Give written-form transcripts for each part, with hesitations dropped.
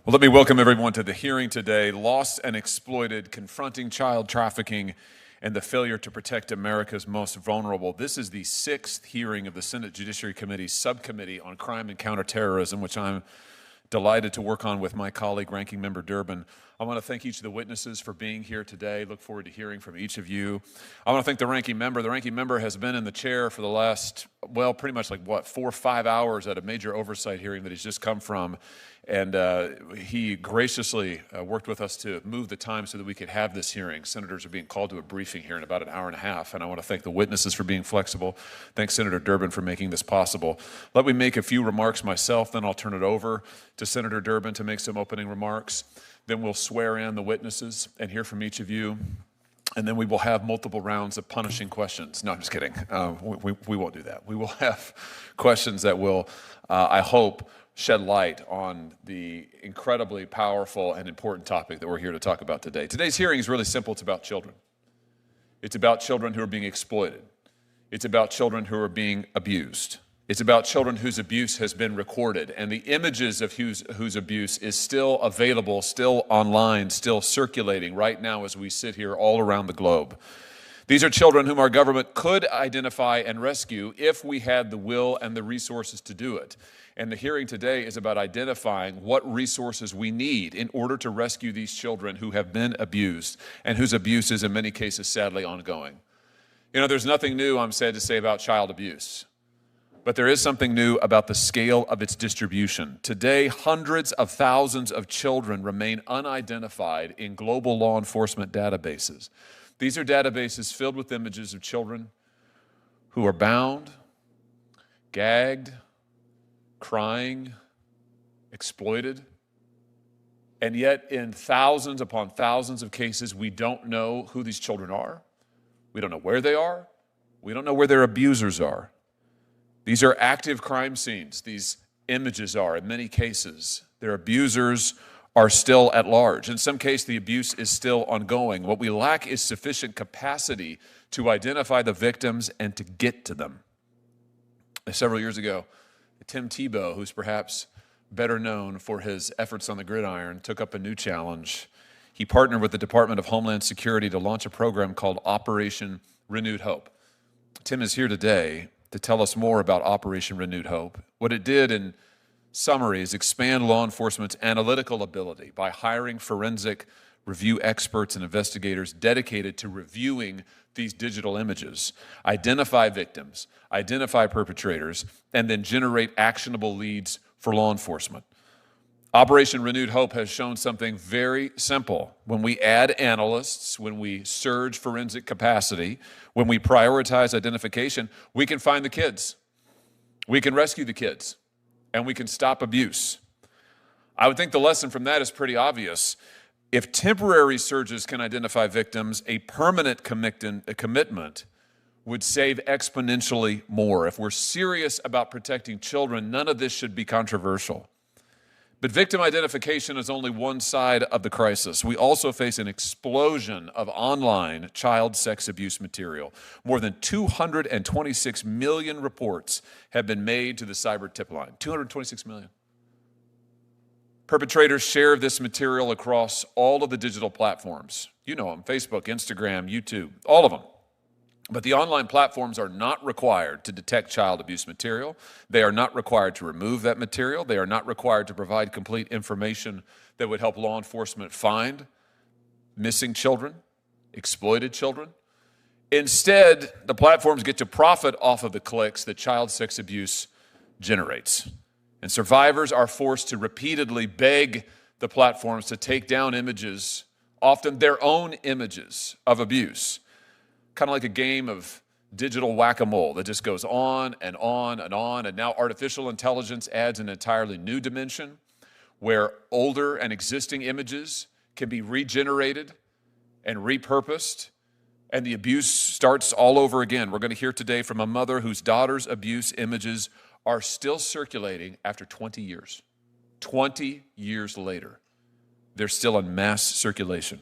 Well, let me welcome everyone to the hearing today, Lost and Exploited, Confronting Child Trafficking and the Failure to Protect America's Most Vulnerable. This is the 6th hearing of the Senate Judiciary Committee's Subcommittee on Crime and Counterterrorism, which I'm delighted to work on with my colleague, Ranking Member Durbin. I want to thank each of the witnesses for being here today. Look forward to hearing from each of you. I want to thank the Ranking Member. The Ranking Member has been in the chair for the last, well, pretty much like, 4 or 5 hours at a major oversight hearing that he's just come from. And he graciously worked with us to move the time so that we could have this hearing. Senators are being called to a briefing here in about an hour and a half, and I want to thank the witnesses for being flexible. Thanks, Senator Durbin, for making this possible. Let me make a few remarks myself, then I'll turn it over to Senator Durbin to make some opening remarks. Then we'll swear in the witnesses and hear from each of you. And then we will have multiple rounds of punishing questions. No, I'm just kidding. We won't do that. We will have questions that will, I hope, shed light on the incredibly powerful and important topic that we're here to talk about today. Today's hearing is really simple. It's about children. It's about children who are being exploited. It's about children who are being abused. It's about children whose abuse has been recorded, and the images of whose abuse is still available, still online, still circulating right now as we sit here all around the globe. These are children whom our government could identify and rescue if we had the will and the resources to do it. And the hearing today is about identifying what resources we need in order to rescue these children who have been abused and whose abuse is in many cases sadly ongoing. You know, there's nothing new, I'm sad to say, about child abuse. But there is something new about the scale of its distribution. Today, hundreds of thousands of children remain unidentified in global law enforcement databases. These are databases filled with images of children who are bound, gagged, crying, exploited. And yet, in thousands upon thousands of cases, we don't know who these children are. We don't know where they are. We don't know where their abusers are. These are active crime scenes. These images are, in many cases. Their abusers are still at large. In some cases, the abuse is still ongoing. What we lack is sufficient capacity to identify the victims and to get to them. Several years ago, Tim Tebow, who's perhaps better known for his efforts on the gridiron, took up a new challenge. He partnered with the Department of Homeland Security to launch a program called Operation Renewed Hope. Tim is here today to tell us more about Operation Renewed Hope. What it did in summary is expand law enforcement's analytical ability by hiring forensic review experts and investigators dedicated to reviewing these digital images, identify victims, identify perpetrators, and then generate actionable leads for law enforcement. Operation Renewed Hope has shown something very simple. When we add analysts, when we surge forensic capacity, when we prioritize identification, we can find the kids. We can rescue the kids, and we can stop abuse. I would think the lesson from that is pretty obvious. If temporary surges can identify victims, a permanent commitment would save exponentially more. If we're serious about protecting children, none of this should be controversial. But victim identification is only one side of the crisis. We also face an explosion of online child sex abuse material. More than 226 million reports have been made to the cyber tip line. 226 million. Perpetrators share this material across all of the digital platforms. You know them, Facebook, Instagram, YouTube, all of them. But the online platforms are not required to detect child abuse material. They are not required to remove that material. They are not required to provide complete information that would help law enforcement find missing children, exploited children. Instead, the platforms get to profit off of the clicks that child sex abuse generates. And survivors are forced to repeatedly beg the platforms to take down images, often their own images of abuse. Kind of like a game of digital whack-a-mole that just goes on and on and on. And now artificial intelligence adds an entirely new dimension where older and existing images can be regenerated and repurposed, and the abuse starts all over again. We're going to hear today from a mother whose daughter's abuse images are still circulating after 20 years. 20 years later, they're still in mass circulation.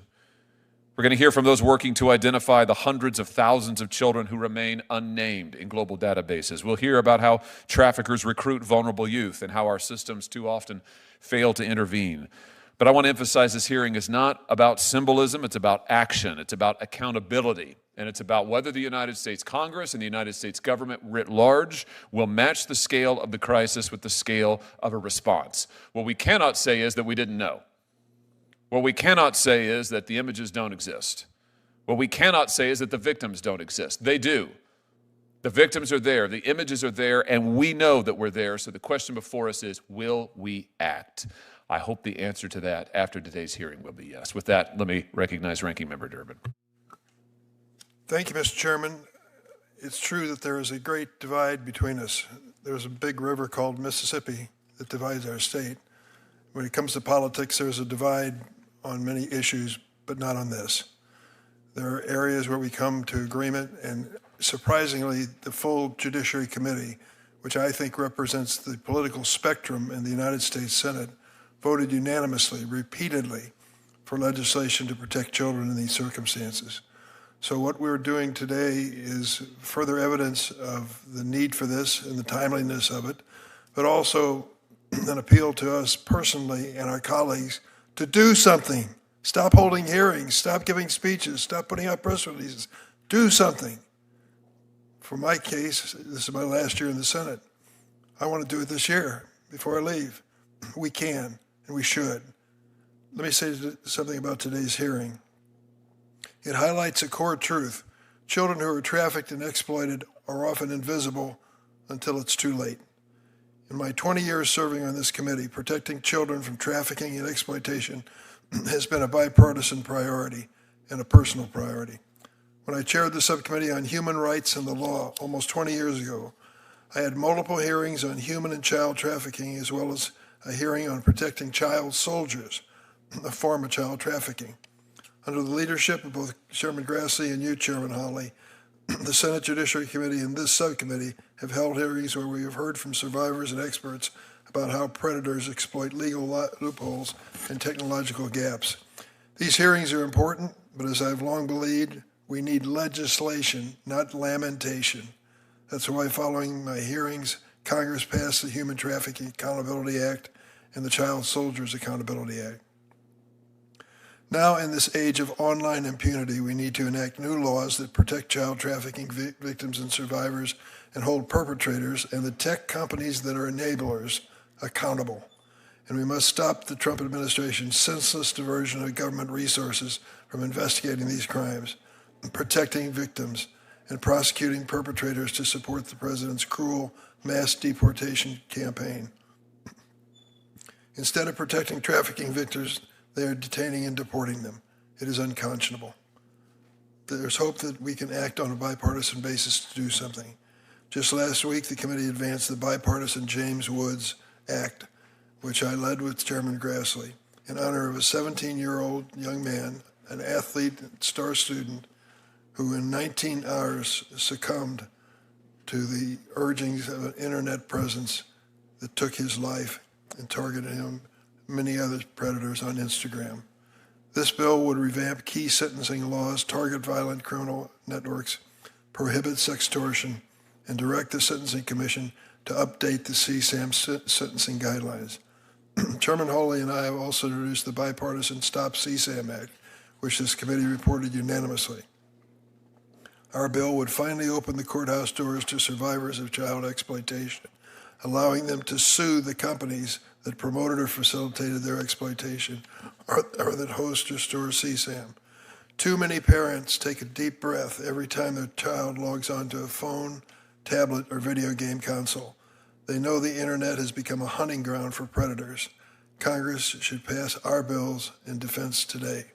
We're going to hear from those working to identify the hundreds of thousands of children who remain unnamed in global databases. We'll hear about how traffickers recruit vulnerable youth and how our systems too often fail to intervene. But I want to emphasize this hearing is not about symbolism, it's about action, it's about accountability, and it's about whether the United States Congress and the United States government writ large will match the scale of the crisis with the scale of a response. What we cannot say is that we didn't know. What we cannot say is that the images don't exist. What we cannot say is that the victims don't exist. They do. The victims are there, the images are there, and we know that we're there. So the question before us is, will we act? I hope the answer to that after today's hearing will be yes. With that, let me recognize Ranking Member Durbin. Thank you, Mr. Chairman. It's true that there is a great divide between us. There's a big river called Mississippi that divides our state. When it comes to politics, there's a divide on many issues, but not on this. There are areas where we come to agreement, and surprisingly, the full Judiciary Committee, which I think represents the political spectrum in the United States Senate, voted unanimously, repeatedly, for legislation to protect children in these circumstances. So what we're doing today is further evidence of the need for this and the timeliness of it, but also an appeal to us personally and our colleagues to do something. Stop holding hearings, stop giving speeches, stop putting out press releases. Do something. For my case, this is my last year in the Senate. I want to do it this year before I leave. We can, and we should. Let me say something about today's hearing. It highlights a core truth. Children who are trafficked and exploited are often invisible until it's too late. In my 20 years serving on this committee, protecting children from trafficking and exploitation has been a bipartisan priority and a personal priority. When I chaired the subcommittee on human rights and the law almost 20 years ago, I had multiple hearings on human and child trafficking, as well as a hearing on protecting child soldiers, a form of child trafficking. Under the leadership of both Chairman Grassley and you, Chairman Hawley, the Senate Judiciary Committee and this subcommittee have held hearings where we have heard from survivors and experts about how predators exploit legal loopholes and technological gaps. These hearings are important, but as I've long believed, we need legislation, not lamentation. That's why following my hearings, Congress passed the Human Trafficking Accountability Act and the Child Soldiers Accountability Act. Now, in this age of online impunity, we need to enact new laws that protect child trafficking victims and survivors and hold perpetrators and the tech companies that are enablers accountable. And we must stop the Trump administration's senseless diversion of government resources from investigating these crimes, protecting victims, and prosecuting perpetrators to support the president's cruel mass deportation campaign. Instead of protecting trafficking victims, they are detaining and deporting them. It is unconscionable. There's hope that we can act on a bipartisan basis to do something. Just last week, the committee advanced the bipartisan James Woods Act, which I led with Chairman Grassley, in honor of a 17-year-old young man, an athlete and star student, who in 19 hours succumbed to the urgings of an internet presence that took his life and targeted him, many other predators on Instagram. This bill would revamp key sentencing laws, target violent criminal networks, prohibit sextortion, and direct the Sentencing Commission to update the CSAM sentencing guidelines. Chairman Hawley and I have also introduced the bipartisan Stop CSAM Act, which this committee reported unanimously. Our bill would finally open the courthouse doors to survivors of child exploitation, allowing them to sue the companies that promoted or facilitated their exploitation or that host or store CSAM. Too many parents take a deep breath every time their child logs onto a phone, tablet, or video game console. They know the internet has become a hunting ground for predators. Congress should pass our bills in defense today.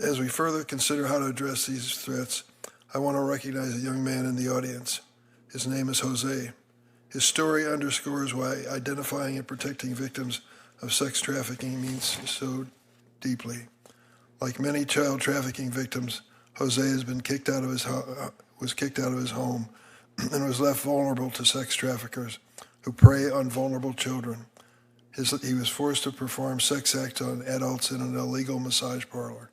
As we further consider how to address these threats, I want to recognize a young man in the audience. His name is Jose. His story underscores why identifying and protecting victims of sex trafficking means so deeply. Like many child trafficking victims, Jose has been kicked out of his home and was left vulnerable to sex traffickers who prey on vulnerable children. He was forced to perform sex acts on adults in an illegal massage parlor.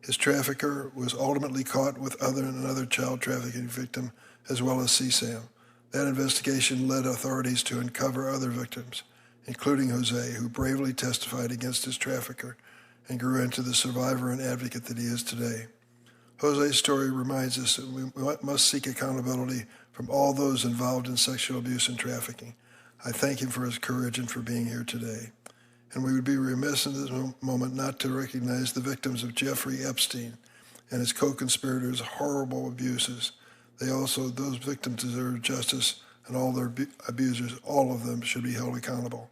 His trafficker was ultimately caught with another child trafficking victim, as well as CSAM. That investigation led authorities to uncover other victims, including Jose, who bravely testified against his trafficker and grew into the survivor and advocate that he is today. Jose's story reminds us that we must seek accountability from all those involved in sexual abuse and trafficking. I thank him for his courage and for being here today. And we would be remiss in this moment not to recognize the victims of Jeffrey Epstein and his co-conspirators' horrible abuses. Those victims deserve justice, and all their abusers, all of them, should be held accountable.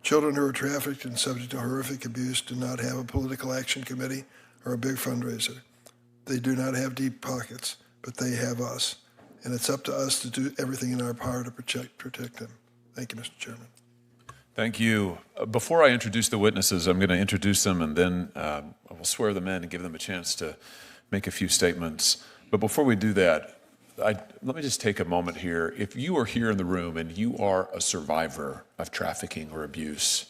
Children who are trafficked and subject to horrific abuse do not have a political action committee or a big fundraiser. They do not have deep pockets, but they have us. And it's up to us to do everything in our power to protect them. Thank you, Mr. Chairman. Thank you. Before I introduce the witnesses, I'm going to introduce them, and then I will swear them in and give them a chance to make a few statements. But before we do that, let me just take a moment here. If you are here in the room and you are a survivor of trafficking or abuse,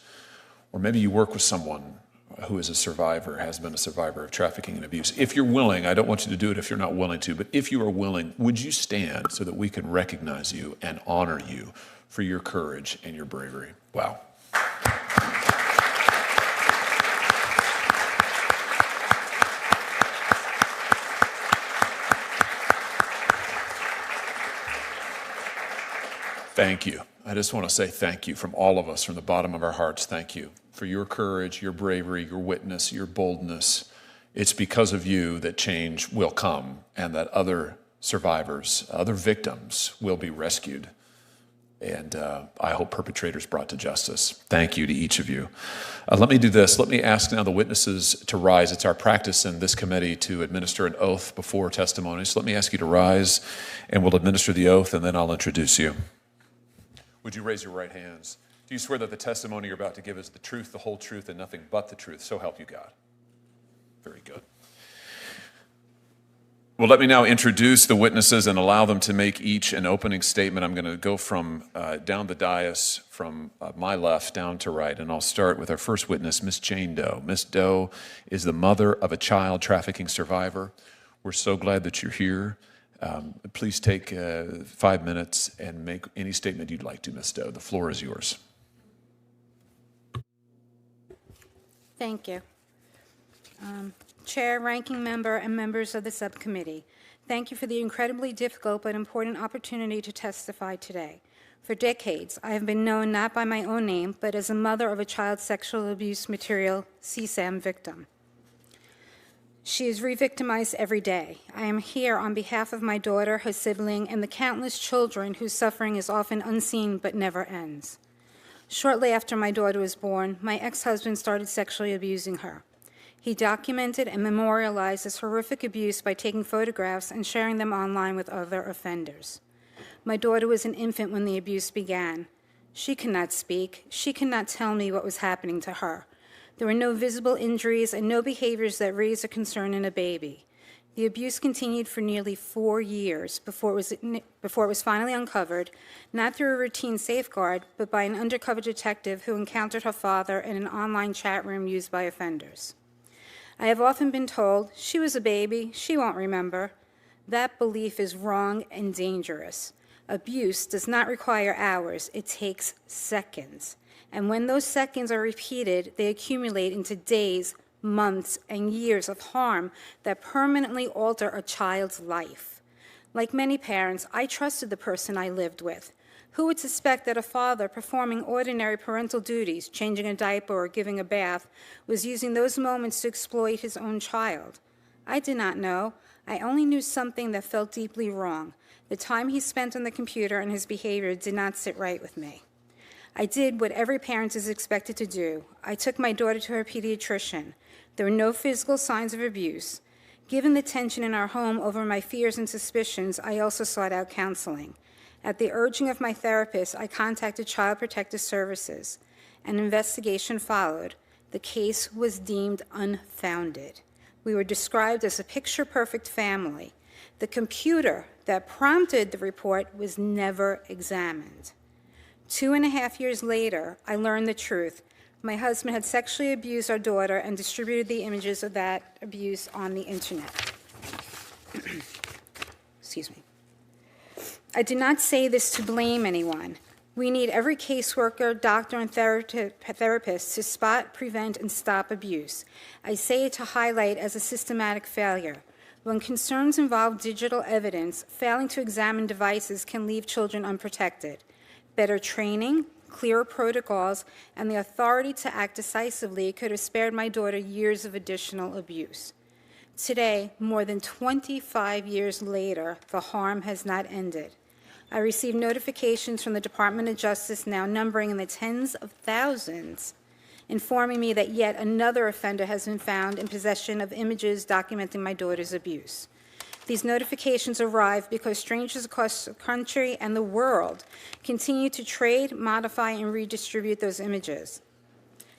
or maybe you work with someone who is a survivor, has been a survivor of trafficking and abuse, if you're willing, I don't want you to do it if you're not willing to, but if you are willing, would you stand so that we can recognize you and honor you for your courage and your bravery? Wow. Thank you. I just want to say thank you from all of us, from the bottom of our hearts. Thank you for your courage, your bravery, your witness, your boldness. It's because of you that change will come and that other survivors, other victims will be rescued. And I hope perpetrators brought to justice. Thank you to each of you. Let me do this. Let me ask now the witnesses to rise. It's our practice in this committee to administer an oath before testimony. So let me ask you to rise, and we'll administer the oath, and then I'll introduce you. Would you raise your right hands? Do you swear that the testimony you're about to give is the truth, the whole truth, and nothing but the truth? So help you God. Very good. Well, let me now introduce the witnesses and allow them to make each an opening statement. I'm going to go from down the dais from my left down to right, and I'll start with our first witness, Ms. Jane Doe. Ms. Doe is the mother of a child trafficking survivor. We're so glad that you're here. Please take 5 minutes and make any statement you'd like to, Ms. Doe. The floor is yours. Thank you. Chair, ranking member, and members of the subcommittee, thank you for the incredibly difficult but important opportunity to testify today. For decades, I have been known not by my own name, but as a mother of a child sexual abuse material CSAM victim. She is re-victimized every day. I am here on behalf of my daughter, her sibling, and the countless children whose suffering is often unseen but never ends. Shortly after my daughter was born, my ex-husband started sexually abusing her. He documented and memorialized this horrific abuse by taking photographs and sharing them online with other offenders. My daughter was an infant when the abuse began. She could not speak. She could not tell me what was happening to her. There were no visible injuries and no behaviors that raised a concern in a baby. The abuse continued for nearly 4 years before it was finally uncovered, not through a routine safeguard, but by an undercover detective who encountered her father in an online chat room used by offenders. I have often been told, she was a baby, she won't remember. That belief is wrong and dangerous. Abuse does not require hours, it takes seconds. And when those seconds are repeated, they accumulate into days, months, and years of harm that permanently alter a child's life. Like many parents, I trusted the person I lived with. Who would suspect that a father performing ordinary parental duties, changing a diaper or giving a bath, was using those moments to exploit his own child? I did not know. I only knew something that felt deeply wrong. The time he spent on the computer and his behavior did not sit right with me. I did what every parent is expected to do. I took my daughter to her pediatrician. There were no physical signs of abuse. Given the tension in our home over my fears and suspicions, I also sought out counseling. At the urging of my therapist, I contacted Child Protective Services. An investigation followed. The case was deemed unfounded. We were described as a picture-perfect family. The computer that prompted the report was never examined. 2.5 years later, I learned the truth. My husband had sexually abused our daughter and distributed the images of that abuse on the internet. Excuse me. I did not say this to blame anyone. We need every caseworker, doctor, and therapist to spot, prevent, and stop abuse. I say it to highlight as a systematic failure. When concerns involve digital evidence, failing to examine devices can leave children unprotected. Better training, clearer protocols, and the authority to act decisively could have spared my daughter years of additional abuse. Today, more than 25 years later, the harm has not ended. I received notifications from the Department of Justice, now numbering in the tens of thousands, informing me that yet another offender has been found in possession of images documenting my daughter's abuse. These notifications arrive because strangers across the country and the world continue to trade, modify, and redistribute those images.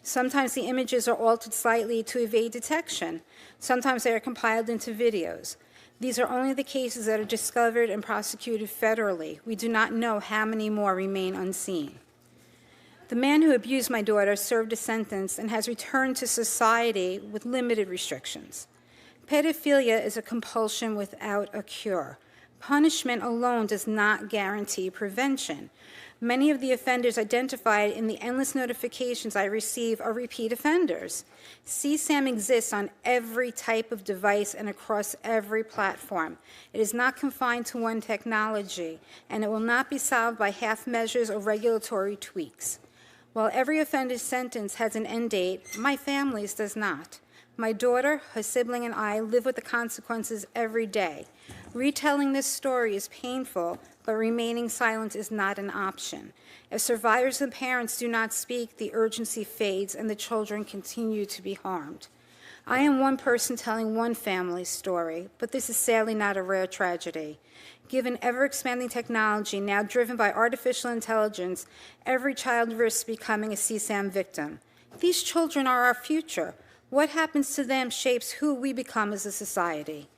Sometimes the images are altered slightly to evade detection. Sometimes they are compiled into videos. These are only the cases that are discovered and prosecuted federally. We do not know how many more remain unseen. The man who abused my daughter served a sentence and has returned to society with limited restrictions. Pedophilia is a compulsion without a cure. Punishment alone does not guarantee prevention. Many of the offenders identified in the endless notifications I receive are repeat offenders. CSAM exists on every type of device and across every platform. It is not confined to one technology, and it will not be solved by half measures or regulatory tweaks. While every offender's sentence has an end date, my family's does not. My daughter, her sibling, and I live with the consequences every day. Retelling this story is painful, but remaining silent is not an option. If survivors and parents do not speak, the urgency fades and the children continue to be harmed. I am one person telling one family's story, but this is sadly not a rare tragedy. Given ever-expanding technology now driven by artificial intelligence, every child risks becoming a CSAM victim. These children are our future. What happens to them shapes who we become as a society.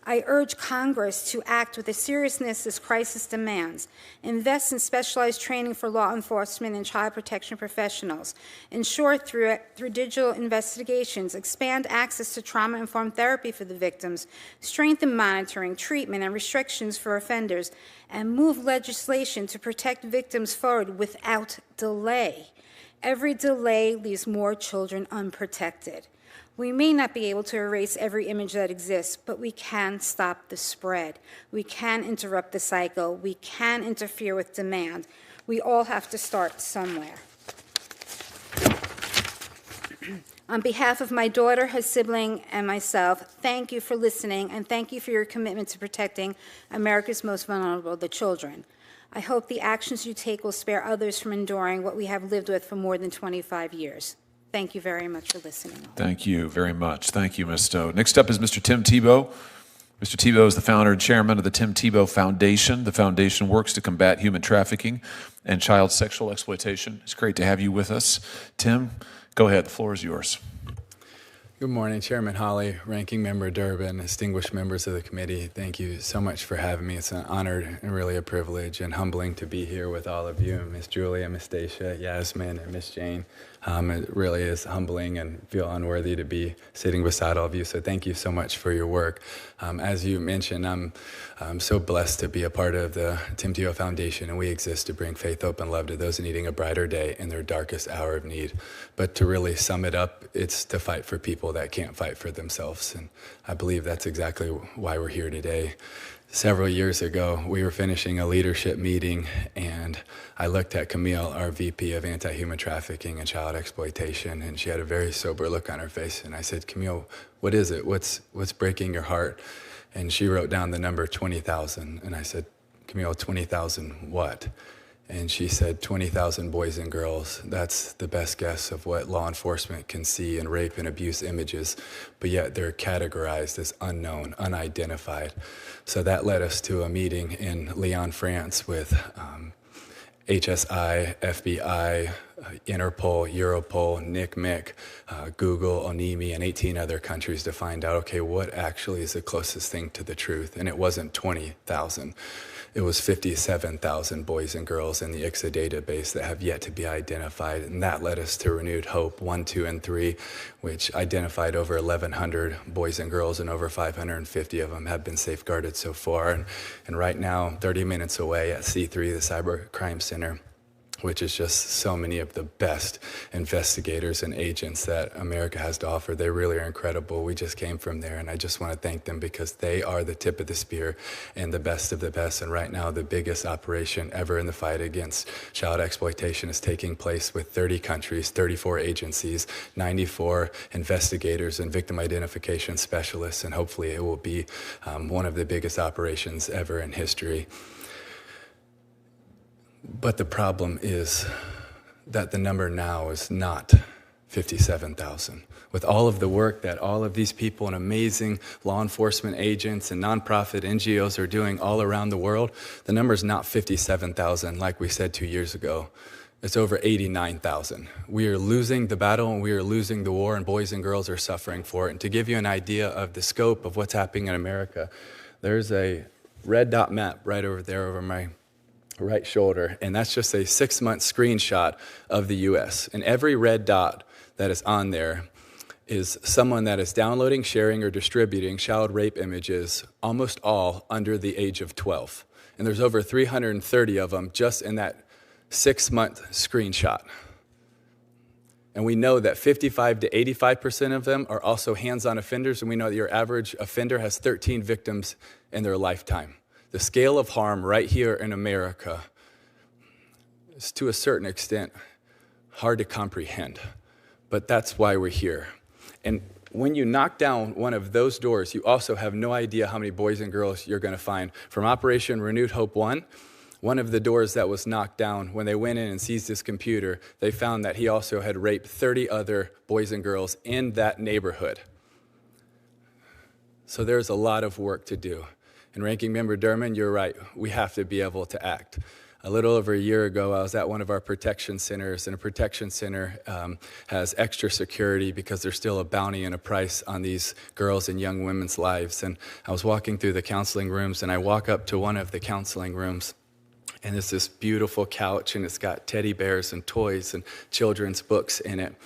I urge Congress to act with the seriousness this crisis demands, invest in specialized training for law enforcement and child protection professionals, ensure through digital investigations, expand access to trauma-informed therapy for the victims, strengthen monitoring, treatment, and restrictions for offenders, and move legislation to protect victims forward without delay. Every delay leaves more children unprotected. We may not be able to erase every image that exists, but we can stop the spread. We can interrupt the cycle. We can interfere with demand. We all have to start somewhere. On behalf of my daughter, her sibling, and myself, thank you for listening, and thank you for your commitment to protecting America's most vulnerable, the children. I hope the actions you take will spare others from enduring what we have lived with for more than 25 years. Thank you very much for listening. Thank you very much. Thank you, Ms. Stowe. Next up is Mr. Tim Tebow. Mr. Tebow is the founder and chairman of the Tim Tebow Foundation. The foundation works to combat human trafficking and child sexual exploitation. It's great to have you with us. Tim, go ahead. The floor is yours. Good morning, Chairman Hawley, Ranking Member Durbin, distinguished members of the committee. Thank you so much for having me. It's an honor and really a privilege and humbling to be here with all of you, Miss Julia, Miss Stacia, Yasmin, and Miss Jane. It really is humbling and feel unworthy to be sitting beside all of you. So thank you so much for your work. As you mentioned, I'm so blessed to be a part of the Tim Tebow Foundation, and we exist to bring faith, hope, and love to those needing a brighter day in their darkest hour of need. But to really sum it up, it's to fight for people that can't fight for themselves. And I believe that's exactly why we're here today. Several years ago, we were finishing a leadership meeting, and I looked at Camille, our VP of Anti-Human Trafficking and Child Exploitation, and she had a very sober look on her face. And I said, Camille, what is it? What's breaking your heart? And she wrote down the number 20,000. And I said, Camille, 20,000 what? And she said 20,000 boys and girls. That's the best guess of what law enforcement can see in rape and abuse images, but yet they're categorized as unknown, unidentified. So that led us to a meeting in Lyon, France with HSI, FBI, Interpol, Europol, NCMEC, Google, ONIMI, and 18 other countries to find out, okay, what actually is the closest thing to the truth? And it wasn't 20,000. It was 57,000 boys and girls in the ICSA database that have yet to be identified, and that led us to Renewed Hope 1, 2, and 3, which identified over 1,100 boys and girls, and over 550 of them have been safeguarded so far. And right now, 30 minutes away at C3, the Cyber Crime Center, which is just so many of the best investigators and agents that America has to offer. They really are incredible. We just came from there, and I just want to thank them because they are the tip of the spear and the best of the best. And right now, the biggest operation ever in the fight against child exploitation is taking place with 30 countries, 34 agencies, 94 investigators and victim identification specialists, and hopefully it will be one of the biggest operations ever in history. But the problem is that the number now is not 57,000. With all of the work that all of these people and amazing law enforcement agents and nonprofit NGOs are doing all around the world, the number is not 57,000 like we said 2 years ago. It's over 89,000. We are losing the battle and we are losing the war, and boys and girls are suffering for it. And to give you an idea of the scope of what's happening in America, there's a red dot map right over there over my right shoulder, and that's just a 6-month screenshot of the US. And every red dot that is on there is someone that is downloading, sharing, or distributing child rape images, almost all under the age of 12. And there's over 330 of them just in that 6-month screenshot. And we know that 55 to 85% of them are also hands-on offenders, and we know that your average offender has 13 victims in their lifetime. The scale of harm right here in America is, to a certain extent, hard to comprehend. But that's why we're here. And when you knock down one of those doors, you also have no idea how many boys and girls you're going to find. From Operation Renewed Hope 1, one of the doors that was knocked down, when they went in and seized his computer, they found that he also had raped 30 other boys and girls in that neighborhood. So there's a lot of work to do. And Ranking Member Durbin, you're right, we have to be able to act. A little over a year ago, I was at one of our protection centers, and a protection center has extra security because there's still a bounty and a price on these girls and young women's lives. And I was walking through the counseling rooms, and I walk up to one of the counseling rooms, and it's this beautiful couch, and it's got teddy bears and toys and children's books in it.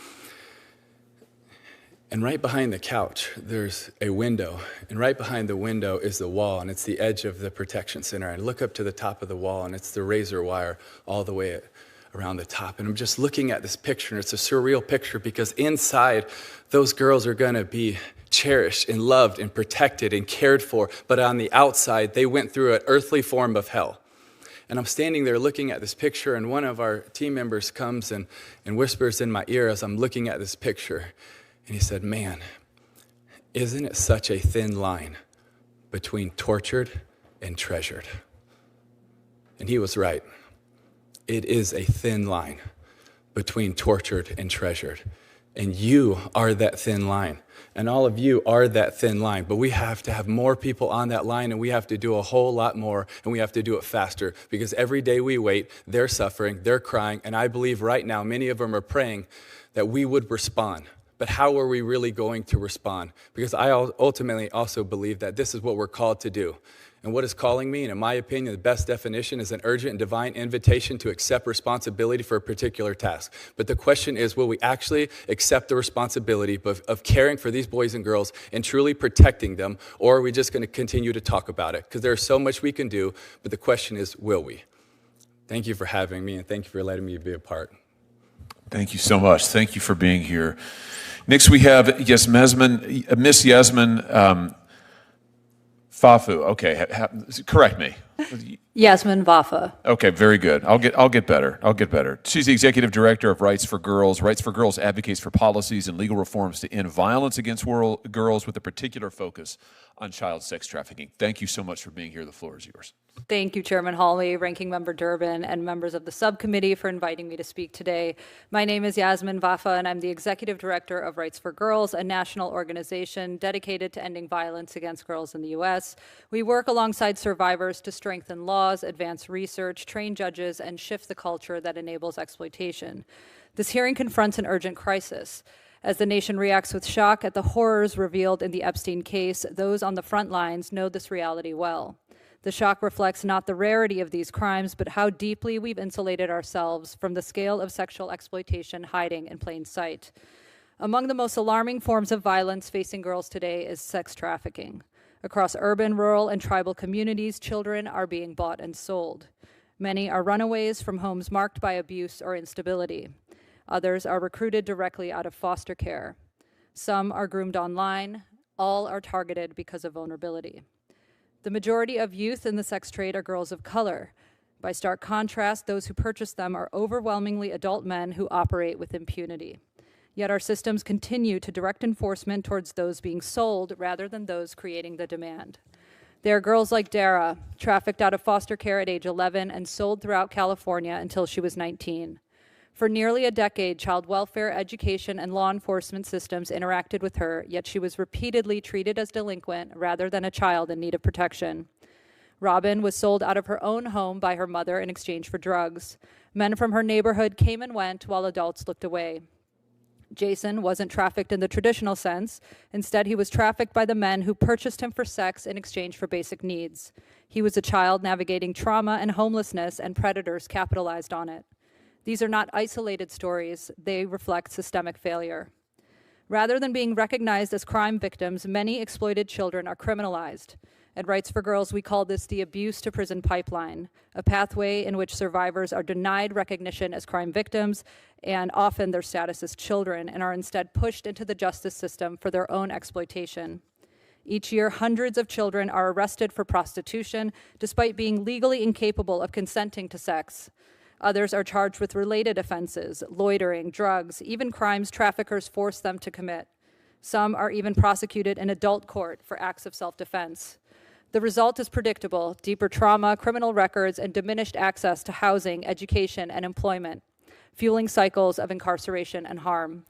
And right behind the couch, there's a window. And right behind the window is the wall, and it's the edge of the protection center. I look up to the top of the wall, and it's the razor wire all the way around the top. And I'm just looking at this picture, and it's a surreal picture because inside, those girls are going to be cherished and loved and protected and cared for. But on the outside, they went through an earthly form of hell. And I'm standing there looking at this picture, and one of our team members comes and whispers in my ear as I'm looking at this picture. And he said, "Man, isn't it such a thin line between tortured and treasured?" And he was right. It is a thin line between tortured and treasured. And you are that thin line. And all of you are that thin line. But we have to have more people on that line, and we have to do a whole lot more, and we have to do it faster. Because every day we wait, they're suffering, they're crying, and I believe right now many of them are praying that we would respond. But how are we really going to respond? Because I ultimately also believe that this is what we're called to do. And what is calling me, and in my opinion, the best definition is an urgent and divine invitation to accept responsibility for a particular task. But the question is, will we actually accept the responsibility of caring for these boys and girls and truly protecting them, or are we just going to continue to talk about it? Because there's so much we can do, but the question is, will we? Thank you for having me, and thank you for letting me be a part. Thank you so much. Thank you for being here. Next, we have Miss Yasmin Fafu. Okay, correct me. Yasmin Vafa. Okay, very good. I'll get better. She's the executive director of Rights for Girls. Rights for Girls advocates for policies and legal reforms to end violence against girls with a particular focus on child sex trafficking. Thank you so much for being here. The floor is yours. Thank you, Chairman Hawley, Ranking Member Durbin, and members of the subcommittee for inviting me to speak today. My name is Yasmin Vafa, and I'm the Executive Director of Rights for Girls, a national organization dedicated to ending violence against girls in the U.S. We work alongside survivors to strengthen laws, advance research, train judges, and shift the culture that enables exploitation. This hearing confronts an urgent crisis. As the nation reacts with shock at the horrors revealed in the Epstein case, those on the front lines know this reality well. The shock reflects not the rarity of these crimes, but how deeply we've insulated ourselves from the scale of sexual exploitation hiding in plain sight. Among the most alarming forms of violence facing girls today is sex trafficking. Across urban, rural, and tribal communities, children are being bought and sold. Many are runaways from homes marked by abuse or instability. Others are recruited directly out of foster care. Some are groomed online. All are targeted because of vulnerability. The majority of youth in the sex trade are girls of color. By stark contrast, those who purchase them are overwhelmingly adult men who operate with impunity. Yet our systems continue to direct enforcement towards those being sold rather than those creating the demand. There are girls like Dara, trafficked out of foster care at age 11 and sold throughout California until she was 19. For nearly a decade, child welfare, education, and law enforcement systems interacted with her, yet she was repeatedly treated as delinquent rather than a child in need of protection. Robin was sold out of her own home by her mother in exchange for drugs. Men from her neighborhood came and went while adults looked away. Jason wasn't trafficked in the traditional sense. Instead, he was trafficked by the men who purchased him for sex in exchange for basic needs. He was a child navigating trauma and homelessness, and predators capitalized on it. These are not isolated stories. They reflect systemic failure. Rather than being recognized as crime victims, many exploited children are criminalized. At Rights for Girls, we call this the abuse to prison pipeline, a pathway in which survivors are denied recognition as crime victims and often their status as children, and are instead pushed into the justice system for their own exploitation. Each year, hundreds of children are arrested for prostitution despite being legally incapable of consenting to sex. Others are charged with related offenses, loitering, drugs, even crimes traffickers force them to commit. Some are even prosecuted in adult court for acts of self-defense. The result is predictable: deeper trauma, criminal records, and diminished access to housing, education, and employment, fueling cycles of incarceration and harm.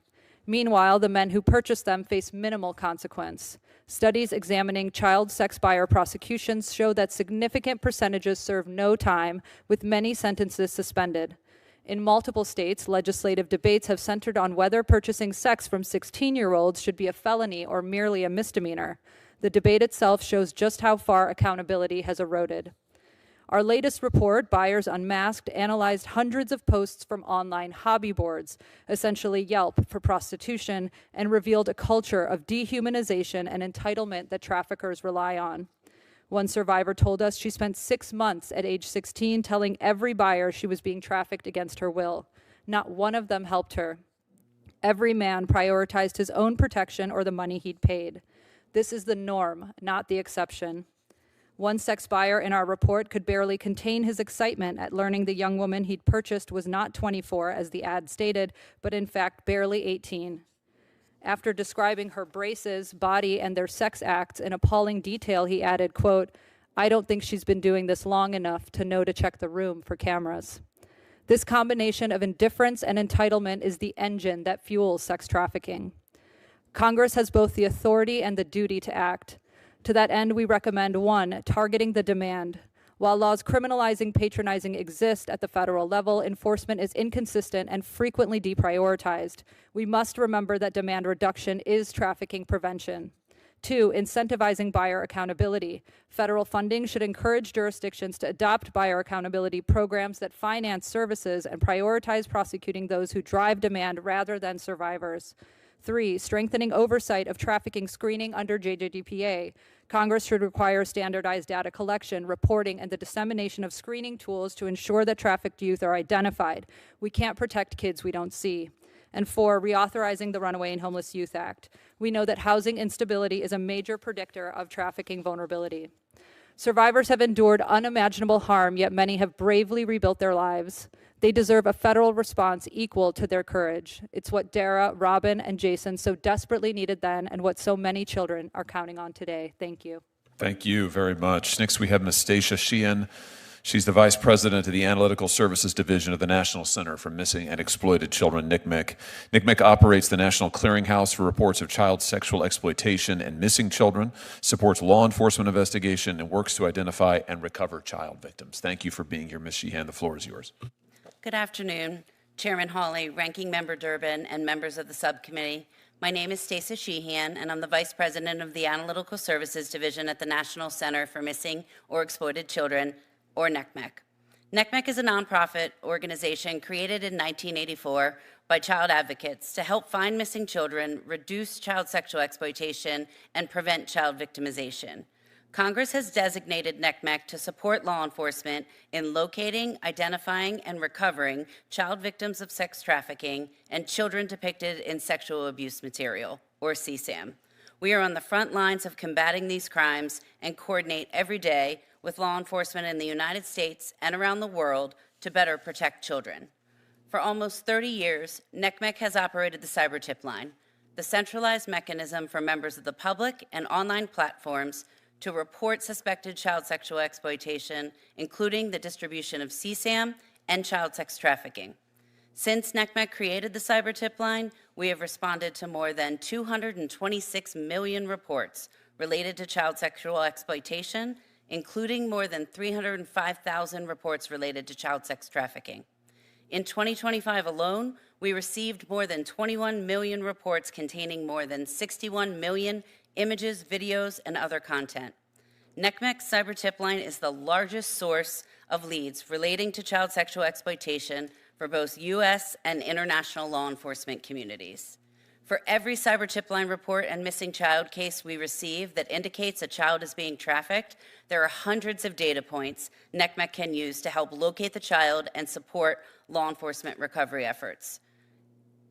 Meanwhile, the men who purchase them face minimal consequence. Studies examining child sex buyer prosecutions show that significant percentages serve no time, with many sentences suspended. In multiple states, legislative debates have centered on whether purchasing sex from 16-year-olds should be a felony or merely a misdemeanor. The debate itself shows just how far accountability has eroded. Our latest report, Buyers Unmasked, analyzed hundreds of posts from online hobby boards, essentially Yelp for prostitution, and revealed a culture of dehumanization and entitlement that traffickers rely on. One survivor told us she spent 6 months at age 16 telling every buyer she was being trafficked against her will. Not one of them helped her. Every man prioritized his own protection or the money he'd paid. This is the norm, not the exception. One sex buyer in our report could barely contain his excitement at learning the young woman he'd purchased was not 24, as the ad stated, but in fact barely 18. After describing her braces, body, and their sex acts in appalling detail, he added, quote, "I don't think she's been doing this long enough to know to check the room for cameras." This combination of indifference and entitlement is the engine that fuels sex trafficking. Congress has both the authority and the duty to act. To that end, we recommend 1, targeting the demand. While laws criminalizing patronizing exist at the federal level, enforcement is inconsistent and frequently deprioritized. We must remember that demand reduction is trafficking prevention. 2, incentivizing buyer accountability. Federal funding should encourage jurisdictions to adopt buyer accountability programs that finance services and prioritize prosecuting those who drive demand rather than survivors. 3, strengthening oversight of trafficking screening under JJDPA. Congress should require standardized data collection, reporting, and the dissemination of screening tools to ensure that trafficked youth are identified. We can't protect kids we don't see. And 4, reauthorizing the Runaway and Homeless Youth Act. We know that housing instability is a major predictor of trafficking vulnerability. Survivors have endured unimaginable harm, yet many have bravely rebuilt their lives. They deserve a federal response equal to their courage. It's what Dara, Robin, and Jason so desperately needed then, and what so many children are counting on today. Thank you. Thank you very much. Next, we have Ms. Stacia Sheehan. She's the Vice President of the Analytical Services Division of the National Center for Missing and Exploited Children, NCMEC. NCMEC operates the National Clearinghouse for reports of child sexual exploitation and missing children, supports law enforcement investigation, and works to identify and recover child victims. Thank you for being here, Ms. Sheehan. The floor is yours. Good afternoon, Chairman Hawley, Ranking Member Durbin, and members of the subcommittee. My name is Stacia Sheehan, and I'm the Vice President of the Analytical Services Division at the National Center for Missing or Exploited Children, or NCMEC. NCMEC is a nonprofit organization created in 1984 by child advocates to help find missing children, reduce child sexual exploitation, and prevent child victimization. Congress has designated NCMEC to support law enforcement in locating, identifying, and recovering child victims of sex trafficking and children depicted in sexual abuse material, or CSAM. We are on the front lines of combating these crimes and coordinate every day with law enforcement in the United States and around the world to better protect children. For almost 30 years, NCMEC has operated the Cyber Tip Line, the centralized mechanism for members of the public and online platforms to report suspected child sexual exploitation, including the distribution of CSAM and child sex trafficking. Since NCMEC created the Cyber Tip Line, we have responded to more than 226 million reports related to child sexual exploitation, including more than 305,000 reports related to child sex trafficking. In 2025 alone, we received more than 21 million reports containing more than 61 million images, videos, and other content. NCMEC's Cyber Tip Line is the largest source of leads relating to child sexual exploitation for both U.S. and international law enforcement communities. For every Cyber Tip Line report and missing child case we receive that indicates a child is being trafficked, there are hundreds of data points NCMEC can use to help locate the child and support law enforcement recovery efforts.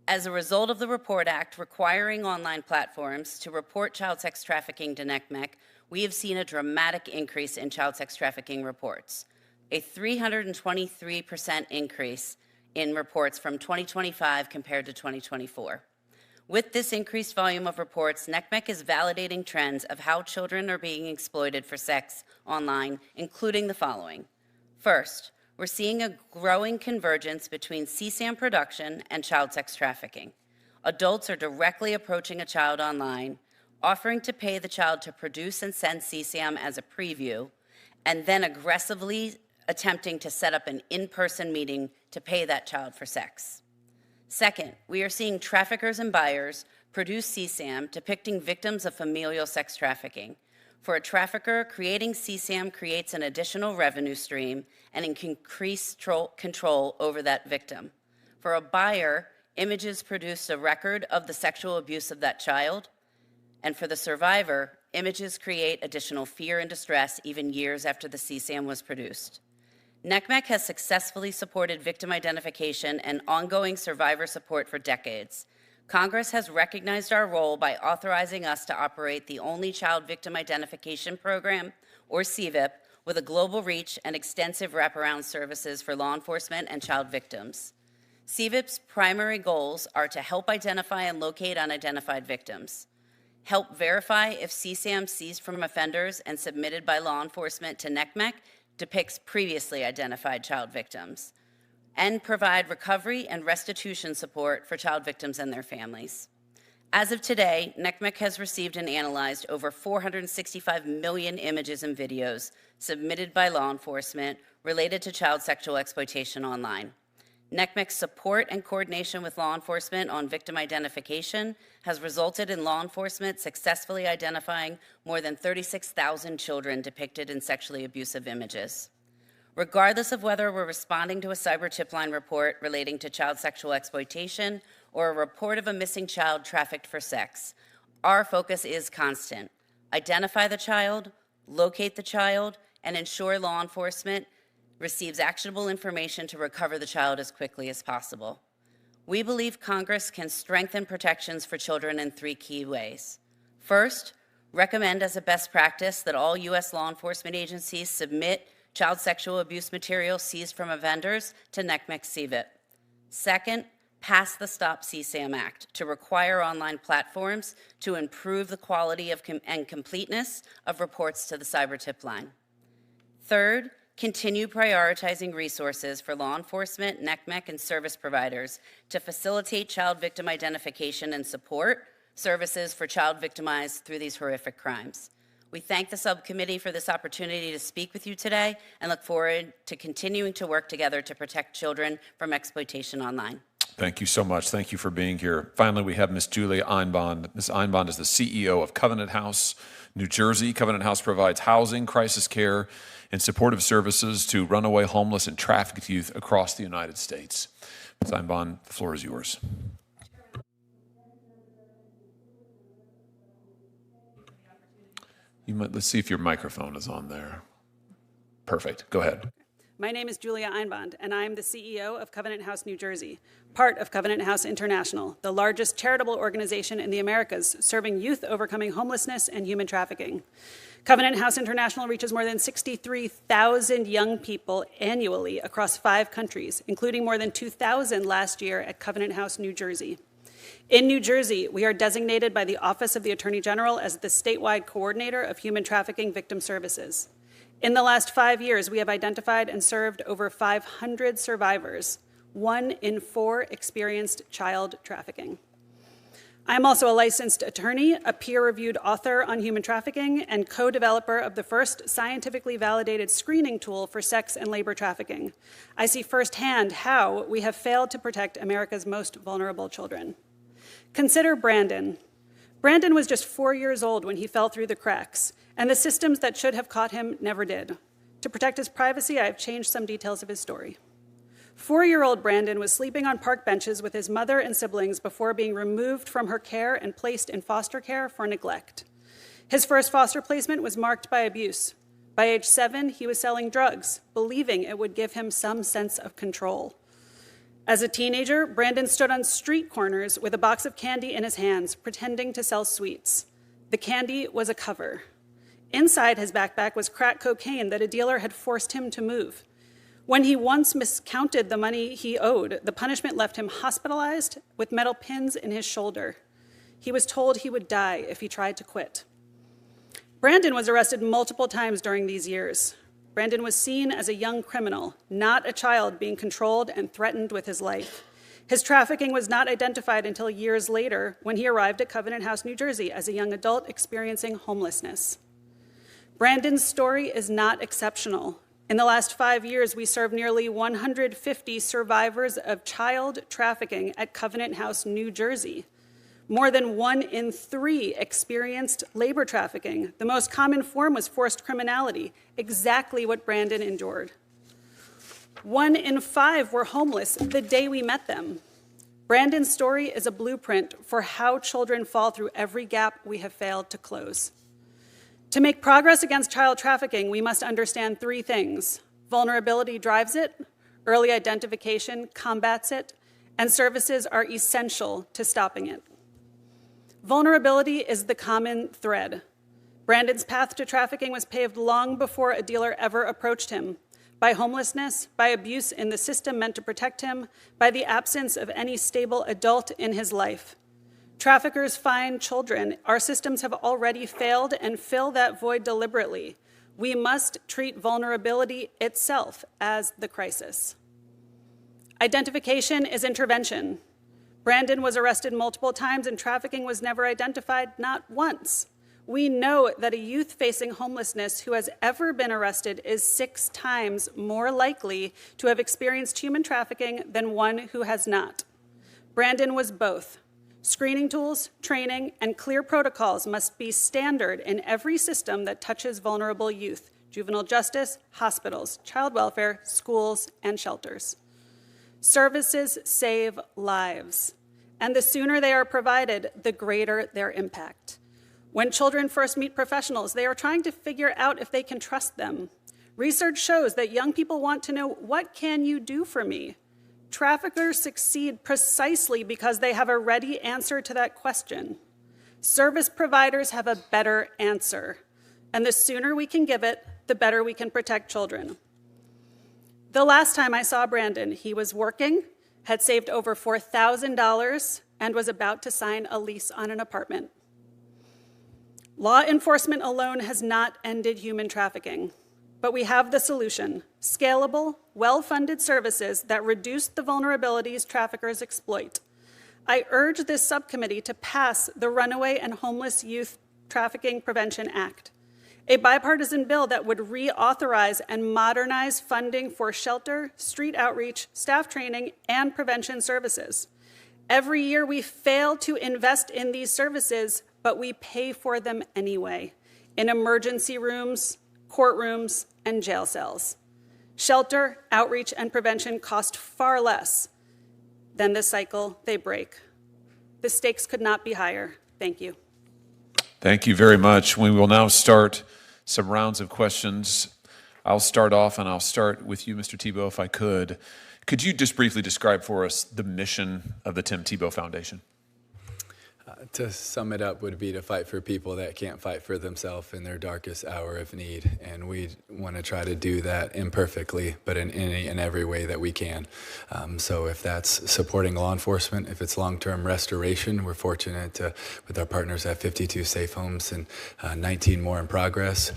As a result of the Report Act requiring online platforms to report child sex trafficking to NCMEC, we have seen a dramatic increase in child sex trafficking reports, a 323% increase in reports from 2025 compared to 2024. With this increased volume of reports, NCMEC is validating trends of how children are being exploited for sex online, including the following. First, we're seeing a growing convergence between CSAM production and child sex trafficking. Adults are directly approaching a child online, offering to pay the child to produce and send CSAM as a preview, and then aggressively attempting to set up an in-person meeting to pay that child for sex. Second, we are seeing traffickers and buyers produce CSAM depicting victims of familial sex trafficking. For a trafficker, creating CSAM creates an additional revenue stream and increased control over that victim. For a buyer, images produce a record of the sexual abuse of that child. And for the survivor, images create additional fear and distress even years after the CSAM was produced. NCMEC has successfully supported victim identification and ongoing survivor support for decades. Congress has recognized our role by authorizing us to operate the only Child Victim Identification Program, or CVIP, with a global reach and extensive wraparound services for law enforcement and child victims. CVIP's primary goals are to help identify and locate unidentified victims, help verify if CSAM seized from offenders and submitted by law enforcement to NCMEC depicts previously identified child victims, and provide recovery and restitution support for child victims and their families. As of today, NCMEC has received and analyzed over 465 million images and videos submitted by law enforcement related to child sexual exploitation online. NCMEC's support and coordination with law enforcement on victim identification has resulted in law enforcement successfully identifying more than 36,000 children depicted in sexually abusive images. Regardless of whether we're responding to a Cyber Tip Line report relating to child sexual exploitation or a report of a missing child trafficked for sex, our focus is constant. Identify the child, locate the child, and ensure law enforcement receives actionable information to recover the child as quickly as possible. We believe Congress can strengthen protections for children in 3 key ways. First, recommend as a best practice that all U.S. law enforcement agencies submit child sexual abuse material seized from offenders to NCMEC CVIP. Second, pass the Stop CSAM Act to require online platforms to improve the quality and completeness of reports to the Cyber Tip Line. Third, continue prioritizing resources for law enforcement, NCMEC, and service providers to facilitate child victim identification and support services for child victimized through these horrific crimes. We thank the subcommittee for this opportunity to speak with you today and look forward to continuing to work together to protect children from exploitation online. Thank you so much. Thank you for being here. Finally, we have Ms. Julia Einbond. Ms. Einbond is the CEO of Covenant House, New Jersey. Covenant House provides housing, crisis care, and supportive services to runaway, homeless, and trafficked youth across the United States. Ms. Einbond, the floor is yours. Let's see if your microphone is on there. Perfect. Go ahead. My name is Julia Einbond, and I am the CEO of Covenant House New Jersey, part of Covenant House International, the largest charitable organization in the Americas serving youth overcoming homelessness and human trafficking. Covenant House International reaches more than 63,000 young people annually across 5 countries, including more than 2,000 last year at Covenant House New Jersey. In New Jersey, we are designated by the Office of the Attorney General as the statewide coordinator of human trafficking victim services. In the last 5 years, we have identified and served over 500 survivors. 1 in 4 experienced child trafficking. I'm also a licensed attorney, a peer-reviewed author on human trafficking, and co-developer of the first scientifically validated screening tool for sex and labor trafficking. I see firsthand how we have failed to protect America's most vulnerable children. Consider Brandon. Brandon was just 4 years old when he fell through the cracks, and the systems that should have caught him never did. To protect his privacy, I have changed some details of his story. 4-year-old Brandon was sleeping on park benches with his mother and siblings before being removed from her care and placed in foster care for neglect. His first foster placement was marked by abuse. By age 7, he was selling drugs, believing it would give him some sense of control. As a teenager, Brandon stood on street corners with a box of candy in his hands, pretending to sell sweets. The candy was a cover. Inside his backpack was crack cocaine that a dealer had forced him to move. When he once miscounted the money he owed, the punishment left him hospitalized with metal pins in his shoulder. He was told he would die if he tried to quit. Brandon was arrested multiple times during these years. Brandon was seen as a young criminal, not a child being controlled and threatened with his life. His trafficking was not identified until years later when he arrived at Covenant House, New Jersey as a young adult experiencing homelessness. Brandon's story is not exceptional. In the last 5 years, we served nearly 150 survivors of child trafficking at Covenant House, New Jersey. More than 1 in 3 experienced labor trafficking. The most common form was forced criminality, exactly what Brandon endured. 1 in 5 were homeless the day we met them. Brandon's story is a blueprint for how children fall through every gap we have failed to close. To make progress against child trafficking, we must understand 3 things. Vulnerability drives it, early identification combats it, and services are essential to stopping it. Vulnerability is the common thread. Brandon's path to trafficking was paved long before a dealer ever approached him, by homelessness, by abuse in the system meant to protect him, by the absence of any stable adult in his life. Traffickers find children. Our systems have already failed and fill that void deliberately. We must treat vulnerability itself as the crisis. Identification is intervention. Brandon was arrested multiple times and trafficking was never identified, not once. We know that a youth facing homelessness who has ever been arrested is 6 times more likely to have experienced human trafficking than one who has not. Brandon was both. Screening tools, training, and clear protocols must be standard in every system that touches vulnerable youth: juvenile justice, hospitals, child welfare, schools, and shelters. Services save lives, and the sooner they are provided, the greater their impact. When children first meet professionals, they are trying to figure out if they can trust them. Research shows that young people want to know, what can you do for me? Traffickers succeed precisely because they have a ready answer to that question. Service providers have a better answer, and the sooner we can give it, the better we can protect children. The last time I saw Brandon, he was working, had saved over $4,000, and was about to sign a lease on an apartment. Law enforcement alone has not ended human trafficking. But we have the solution: scalable, well-funded services that reduce the vulnerabilities traffickers exploit. I urge this subcommittee to pass the Runaway and Homeless Youth Trafficking Prevention Act, a bipartisan bill that would reauthorize and modernize funding for shelter, street outreach, staff training, and prevention services. Every year we fail to invest in these services, but we pay for them anyway, in emergency rooms, courtrooms, and jail cells. Shelter, outreach, and prevention cost far less than the cycle they break. The stakes could not be higher. Thank you. Thank you very much. We will now start some rounds of questions. I'll start off, and I'll start with you, Mr. Tebow, if I could. Could you just briefly describe for us the mission of the Tim Tebow Foundation? To sum it up would be to fight for people that can't fight for themselves in their darkest hour of need. And we want to try to do that imperfectly, but in any and every way that we can. So if that's supporting law enforcement, if it's long-term restoration, we're fortunate to, with our partners at 52 safe homes and 19 more in progress.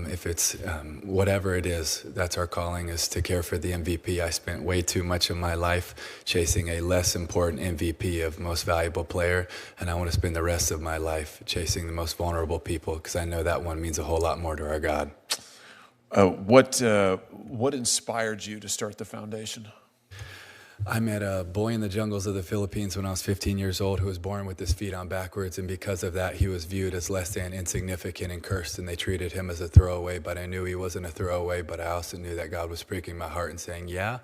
If it's whatever it is, that's our calling, is to care for the MVP. I spent way too much of my life chasing a less important MVP of most valuable player, and I want to spend the rest of my life chasing the most vulnerable people, because I know that one means a whole lot more to our God. What inspired you to start the foundation? I met a boy in the jungles of the Philippines when I was 15 years old who was born with his feet on backwards, and because of that he was viewed as less than insignificant and cursed, and they treated him as a throwaway. But I knew he wasn't a throwaway, but I also knew that God was pricking my heart and saying, yeah,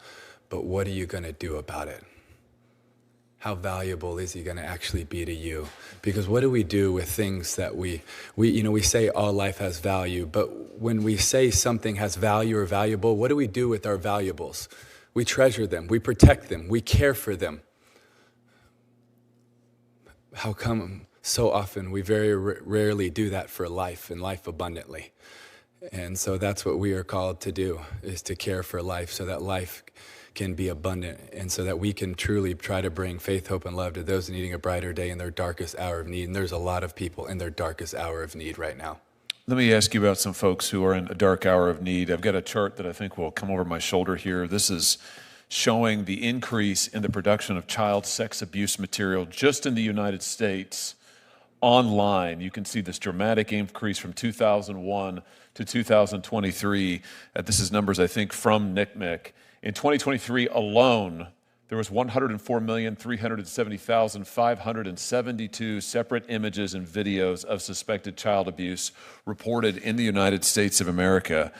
but what are you going to do about it? How valuable is he going to actually be to you? Because what do we do with things that we say all life has value, but when we say something has value or valuable, what do we do with our valuables? We treasure them, we protect them, we care for them. How come so often we very rarely do that for life and life abundantly? And so that's what we are called to do, is to care for life so that life can be abundant, and so that we can truly try to bring faith, hope, and love to those needing a brighter day in their darkest hour of need. And there's a lot of people in their darkest hour of need right now. Let me ask you about some folks who are in a dark hour of need. I've got a chart that I think will come over my shoulder here. This is showing the increase in the production of child sex abuse material just in the United States online. You can see this dramatic increase from 2001 to 2023. This is numbers, I think, from NCMEC. In 2023 alone, there was 104,370,572 separate images and videos of suspected child abuse reported in the United States of America.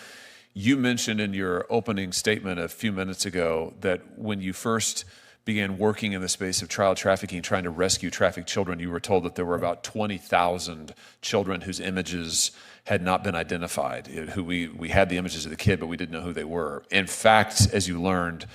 You mentioned in your opening statement a few minutes ago that when you first began working in the space of child trafficking, trying to rescue trafficked children, you were told that there were about 20,000 children whose images had not been identified, who we had the images of the kid, but we didn't know who they were. In fact, as you learned,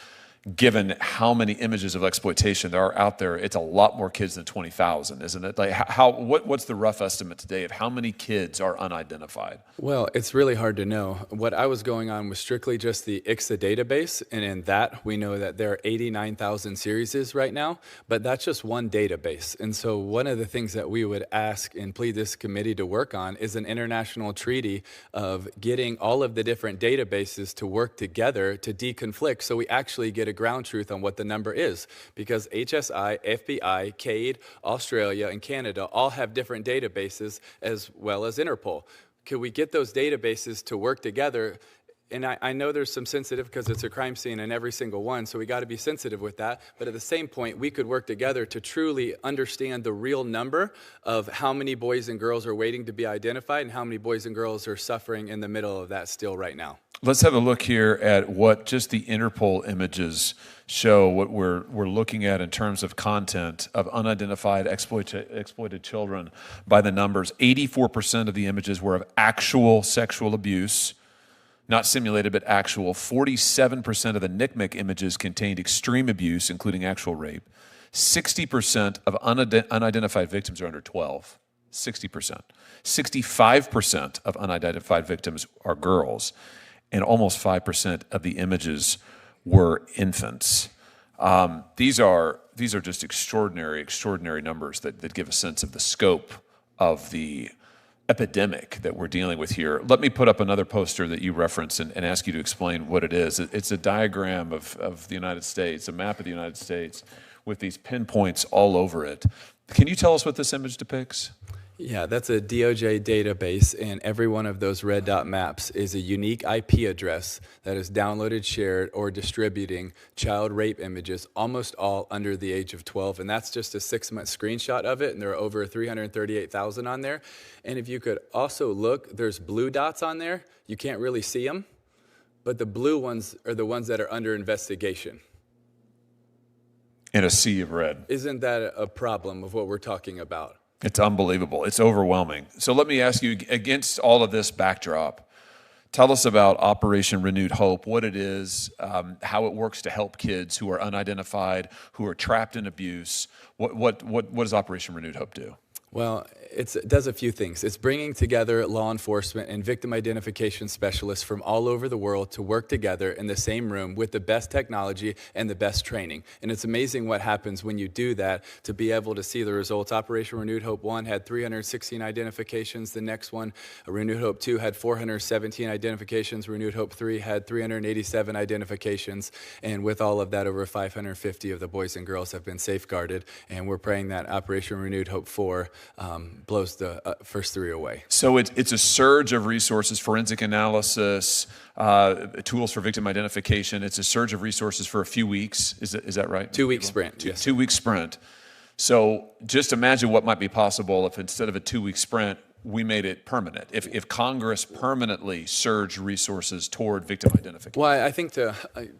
given how many images of exploitation there are out there, it's a lot more kids than 20,000, isn't it? Like, what's the rough estimate today of how many kids are unidentified? Well, it's really hard to know. What I was going on was strictly just the ICSA database, and in that, we know that there are 89,000 series right now, but that's just one database. And so one of the things that we would ask and plead this committee to work on is an international treaty of getting all of the different databases to work together to deconflict, so we actually get a ground truth on what the number is, because HSI, FBI, CAID, Australia, and Canada all have different databases as well as Interpol. Could we get those databases to work together? And I know there's some sensitive, because it's a crime scene in every single one, so we got to be sensitive with that. But at the same point, we could work together to truly understand the real number of how many boys and girls are waiting to be identified and how many boys and girls are suffering in the middle of that still right now. Let's have a look here at what just the Interpol images show, what we're looking at in terms of content of unidentified exploited children by the numbers. 84% of the images were of actual sexual abuse, not simulated, but actual. 47% of the NCMEC images contained extreme abuse, including actual rape. 60% of unidentified victims are under 12. 60%. 65% of unidentified victims are girls, and almost 5% of the images were infants. These are just extraordinary numbers that give a sense of the scope of the epidemic that we're dealing with here. Let me put up another poster that you referenced and ask you to explain what it is. It's a diagram of the United States, a map of the United States with these pinpoints all over it. Can you tell us what this image depicts? Yeah, that's a DOJ database, and every one of those red dot maps is a unique IP address that is downloaded, shared, or distributing child rape images, almost all under the age of 12. And that's just a 6-month screenshot of it, and there are over 338,000 on there. And if you could also look, there's blue dots on there. You can't really see them, but the blue ones are the ones that are under investigation. In a sea of red. Isn't that a problem of what we're talking about? It's unbelievable. It's overwhelming. So let me ask you, against all of this backdrop, tell us about Operation Renewed Hope, what it is, how it works to help kids who are unidentified, who are trapped in abuse. What does Operation Renewed Hope do? Well, it does a few things. It's bringing together law enforcement and victim identification specialists from all over the world to work together in the same room with the best technology and the best training. And it's amazing what happens when you do that, to be able to see the results. Operation Renewed Hope 1 had 316 identifications. The next one, Renewed Hope 2, had 417 identifications. Renewed Hope 3 had 387 identifications. And with all of that, over 550 of the boys and girls have been safeguarded. And we're praying that Operation Renewed Hope 4 blows the first 3 away. So it's a surge of resources, forensic analysis, tools for victim identification. It's a surge of resources for a few weeks. Is that right? 2-week sprint, yes. 2-week sprint. So just imagine what might be possible if instead of a 2-week sprint, we made it permanent. If Congress permanently surged resources toward victim identification. Well, I think to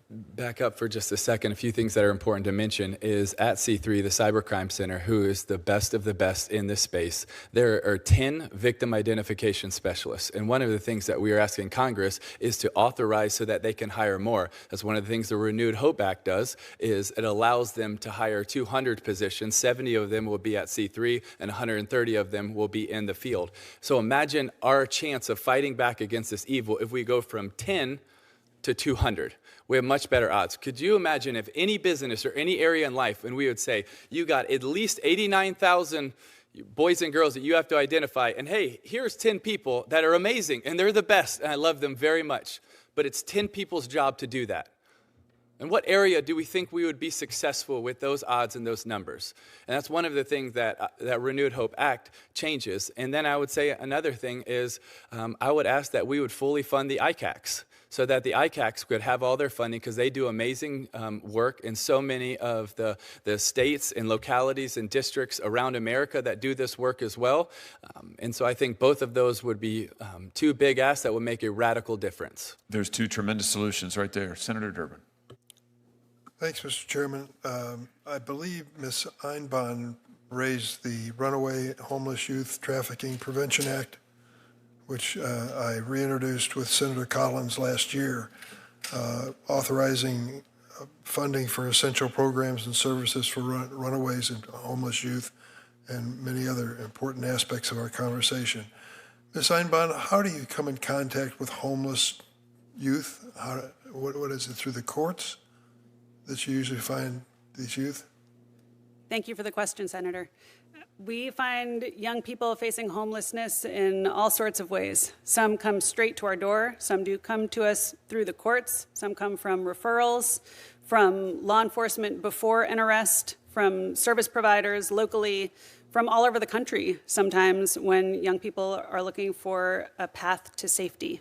back up for just a second, a few things that are important to mention is at C3, the Cybercrime Center, who is the best of the best in this space, there are 10 victim identification specialists. And one of the things that we are asking Congress is to authorize so that they can hire more. That's one of the things the Renewed Hope Act does, is it allows them to hire 200 positions. 70 of them will be at C3, and 130 of them will be in the field. So imagine our chance of fighting back against this evil if we go from 10 to 200. We have much better odds. Could you imagine if any business or any area in life, and we would say, you got at least 89,000 boys and girls that you have to identify, and hey, here's 10 people that are amazing, and they're the best, and I love them very much. But it's 10 people's job to do that. In what area do we think we would be successful with those odds and those numbers? And that's one of the things that Renewed Hope Act changes. And then I would say another thing is I would ask that we would fully fund the ICACs, so that the ICACs could have all their funding, because they do amazing work in so many of the states and localities and districts around America that do this work as well. And so I think both of those would be 2 big asks that would make a radical difference. There's 2 tremendous solutions right there. Senator Durbin. Thanks, Mr. Chairman. I believe Ms. Einbahn raised the Runaway Homeless Youth Trafficking Prevention Act, which I reintroduced with Senator Collins last year, authorizing funding for essential programs and services for runaways and homeless youth, and many other important aspects of our conversation. Ms. Einbahn, how do you come in contact with homeless youth? What is it, through the courts that you usually find these youth? Thank you for the question, Senator. We find young people facing homelessness in all sorts of ways. Some come straight to our door. Some do come to us through the courts. Some come from referrals, from law enforcement before an arrest, from service providers locally, from all over the country, sometimes when young people are looking for a path to safety.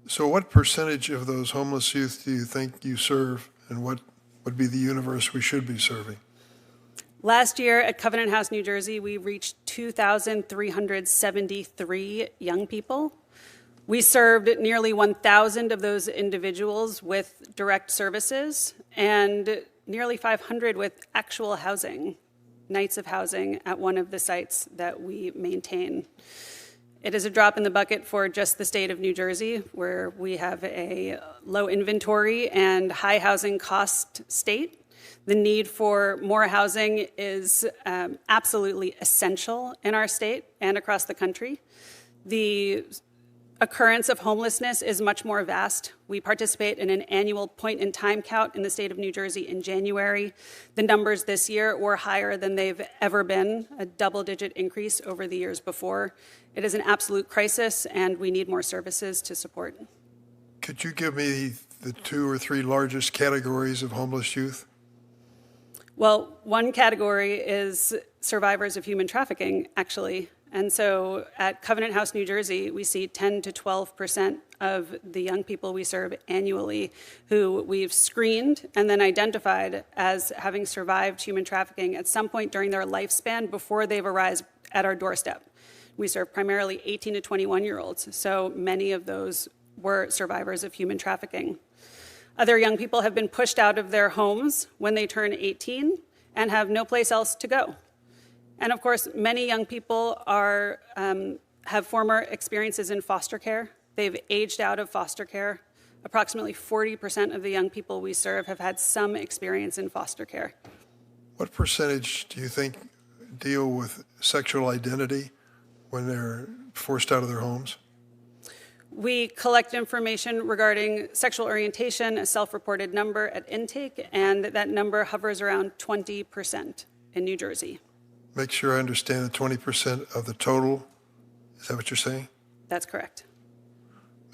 So what percentage of those homeless youth do you think you serve, and what would be the universe we should be serving? Last year at Covenant House, New Jersey, we reached 2,373 young people. We served nearly 1,000 of those individuals with direct services and nearly 500 with actual housing, nights of housing at one of the sites that we maintain. It is a drop in the bucket for just the state of New Jersey, where we have a low inventory and high housing cost state. The need for more housing is absolutely essential in our state and across the country. The occurrence of homelessness is much more vast. We participate in an annual point-in-time count in the state of New Jersey in January. The numbers this year were higher than they've ever been, a double-digit increase over the years before. It is an absolute crisis, and we need more services to support. Could you give me the 2 or 3 largest categories of homeless youth? Well, one category is survivors of human trafficking, actually. And so at Covenant House, New Jersey, we see 10 to 12% of the young people we serve annually who we've screened and then identified as having survived human trafficking at some point during their lifespan before they've arrived at our doorstep. We serve primarily 18 to 21-year-olds, so many of those were survivors of human trafficking. Other young people have been pushed out of their homes when they turn 18 and have no place else to go. And of course, many young people have former experiences in foster care. They've aged out of foster care. Approximately 40% of the young people we serve have had some experience in foster care. What percentage do you think deal with sexual identity when they're forced out of their homes? We collect information regarding sexual orientation, a self-reported number at intake, and that number hovers around 20% in New Jersey. Make sure I understand the 20% of the total. Is that what you're saying? That's correct.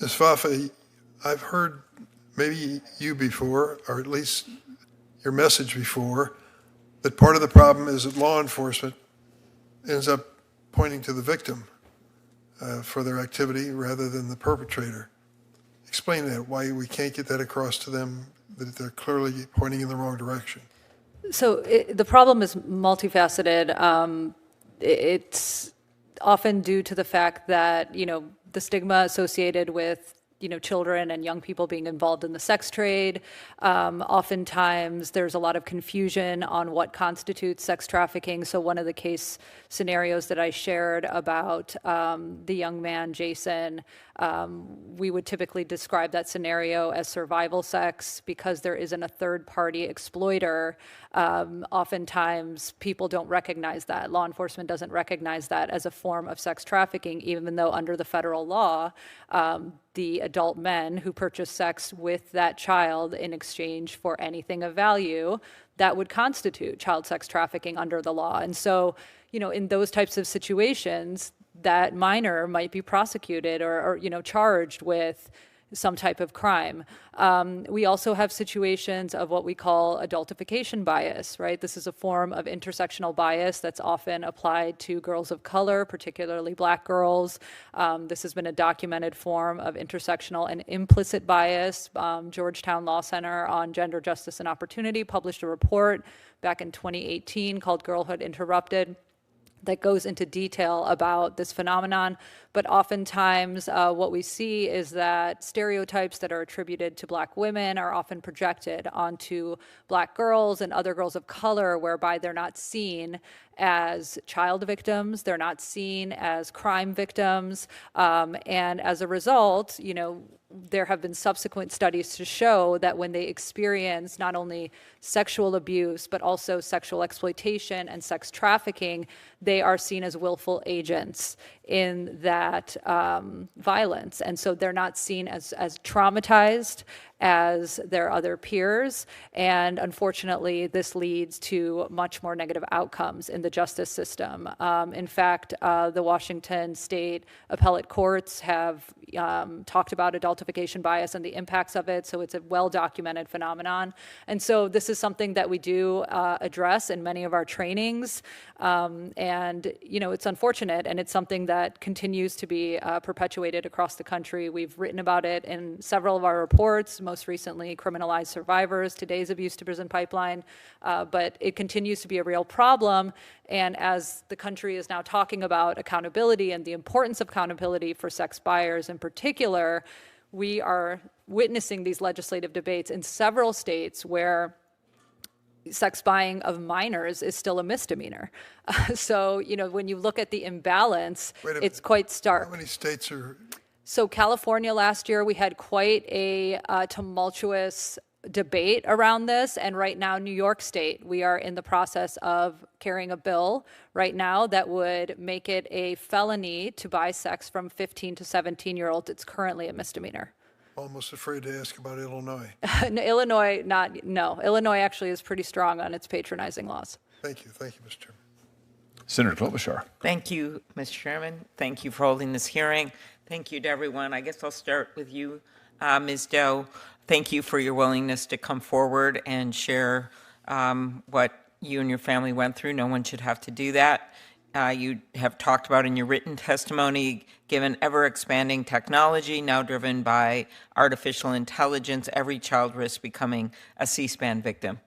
Ms. Vafa, I've heard maybe you before, or at least your message before, that part of the problem is that law enforcement ends up pointing to the victim for their activity rather than the perpetrator. Explain that, why we can't get that across to them, that they're clearly pointing in the wrong direction. So the problem is multifaceted. It's often due to the fact that, the stigma associated with children and young people being involved in the sex trade. Oftentimes, there's a lot of confusion on what constitutes sex trafficking. So one of the case scenarios that I shared about the young man, Jason, we would typically describe that scenario as survival sex because there isn't a third-party exploiter. Oftentimes, people don't recognize that. Law enforcement doesn't recognize that as a form of sex trafficking, even though under the federal law, the adult men who purchase sex with that child in exchange for anything of value, that would constitute child sex trafficking under the law. And so, in those types of situations, that minor might be prosecuted or charged with some type of crime. We also have situations of what we call adultification bias, right? This is a form of intersectional bias that's often applied to girls of color, particularly Black girls. This has been a documented form of intersectional and implicit bias. Georgetown Law Center on Gender Justice and Opportunity published a report back in 2018 called Girlhood Interrupted that goes into detail about this phenomenon. But oftentimes what we see is that stereotypes that are attributed to Black women are often projected onto Black girls and other girls of color, whereby they're not seen as child victims, they're not seen as crime victims, and as a result, there have been subsequent studies to show that when they experience not only sexual abuse, but also sexual exploitation and sex trafficking, they are seen as willful agents in that violence. And so they're not seen as traumatized as their other peers. And unfortunately, this leads to much more negative outcomes in the justice system. In fact, the Washington State appellate courts have talked about adultification bias and the impacts of it. So it's a well-documented phenomenon. And so this is something that we do address in many of our trainings. And, it's unfortunate, and it's something that continues to be perpetuated across the country. We've written about it in several of our reports, most recently Criminalized Survivors, today's Abuse to Prison Pipeline, but it continues to be a real problem. And as the country is now talking about accountability and the importance of accountability for sex buyers in particular, we are witnessing these legislative debates in several states where sex buying of minors is still a misdemeanor. So, when you look at the imbalance, it's quite stark. How many states are? So California last year, we had quite a tumultuous debate around this. And right now, New York State, we are in the process of carrying a bill right now that would make it a felony to buy sex from 15 to 17-year-olds. It's currently a misdemeanor. Almost afraid to ask about Illinois. Illinois, no. Illinois actually is pretty strong on its patronizing laws. Thank you, Mr. Chairman. Senator Klobuchar. Thank you, Mr. Chairman. Thank you for holding this hearing. Thank you to everyone. I guess I'll start with you, Ms. Doe. Thank you for your willingness to come forward and share what you and your family went through. No one should have to do that. You have talked about in your written testimony, given ever-expanding technology, now driven by artificial intelligence, every child risks becoming a C-SPAN victim.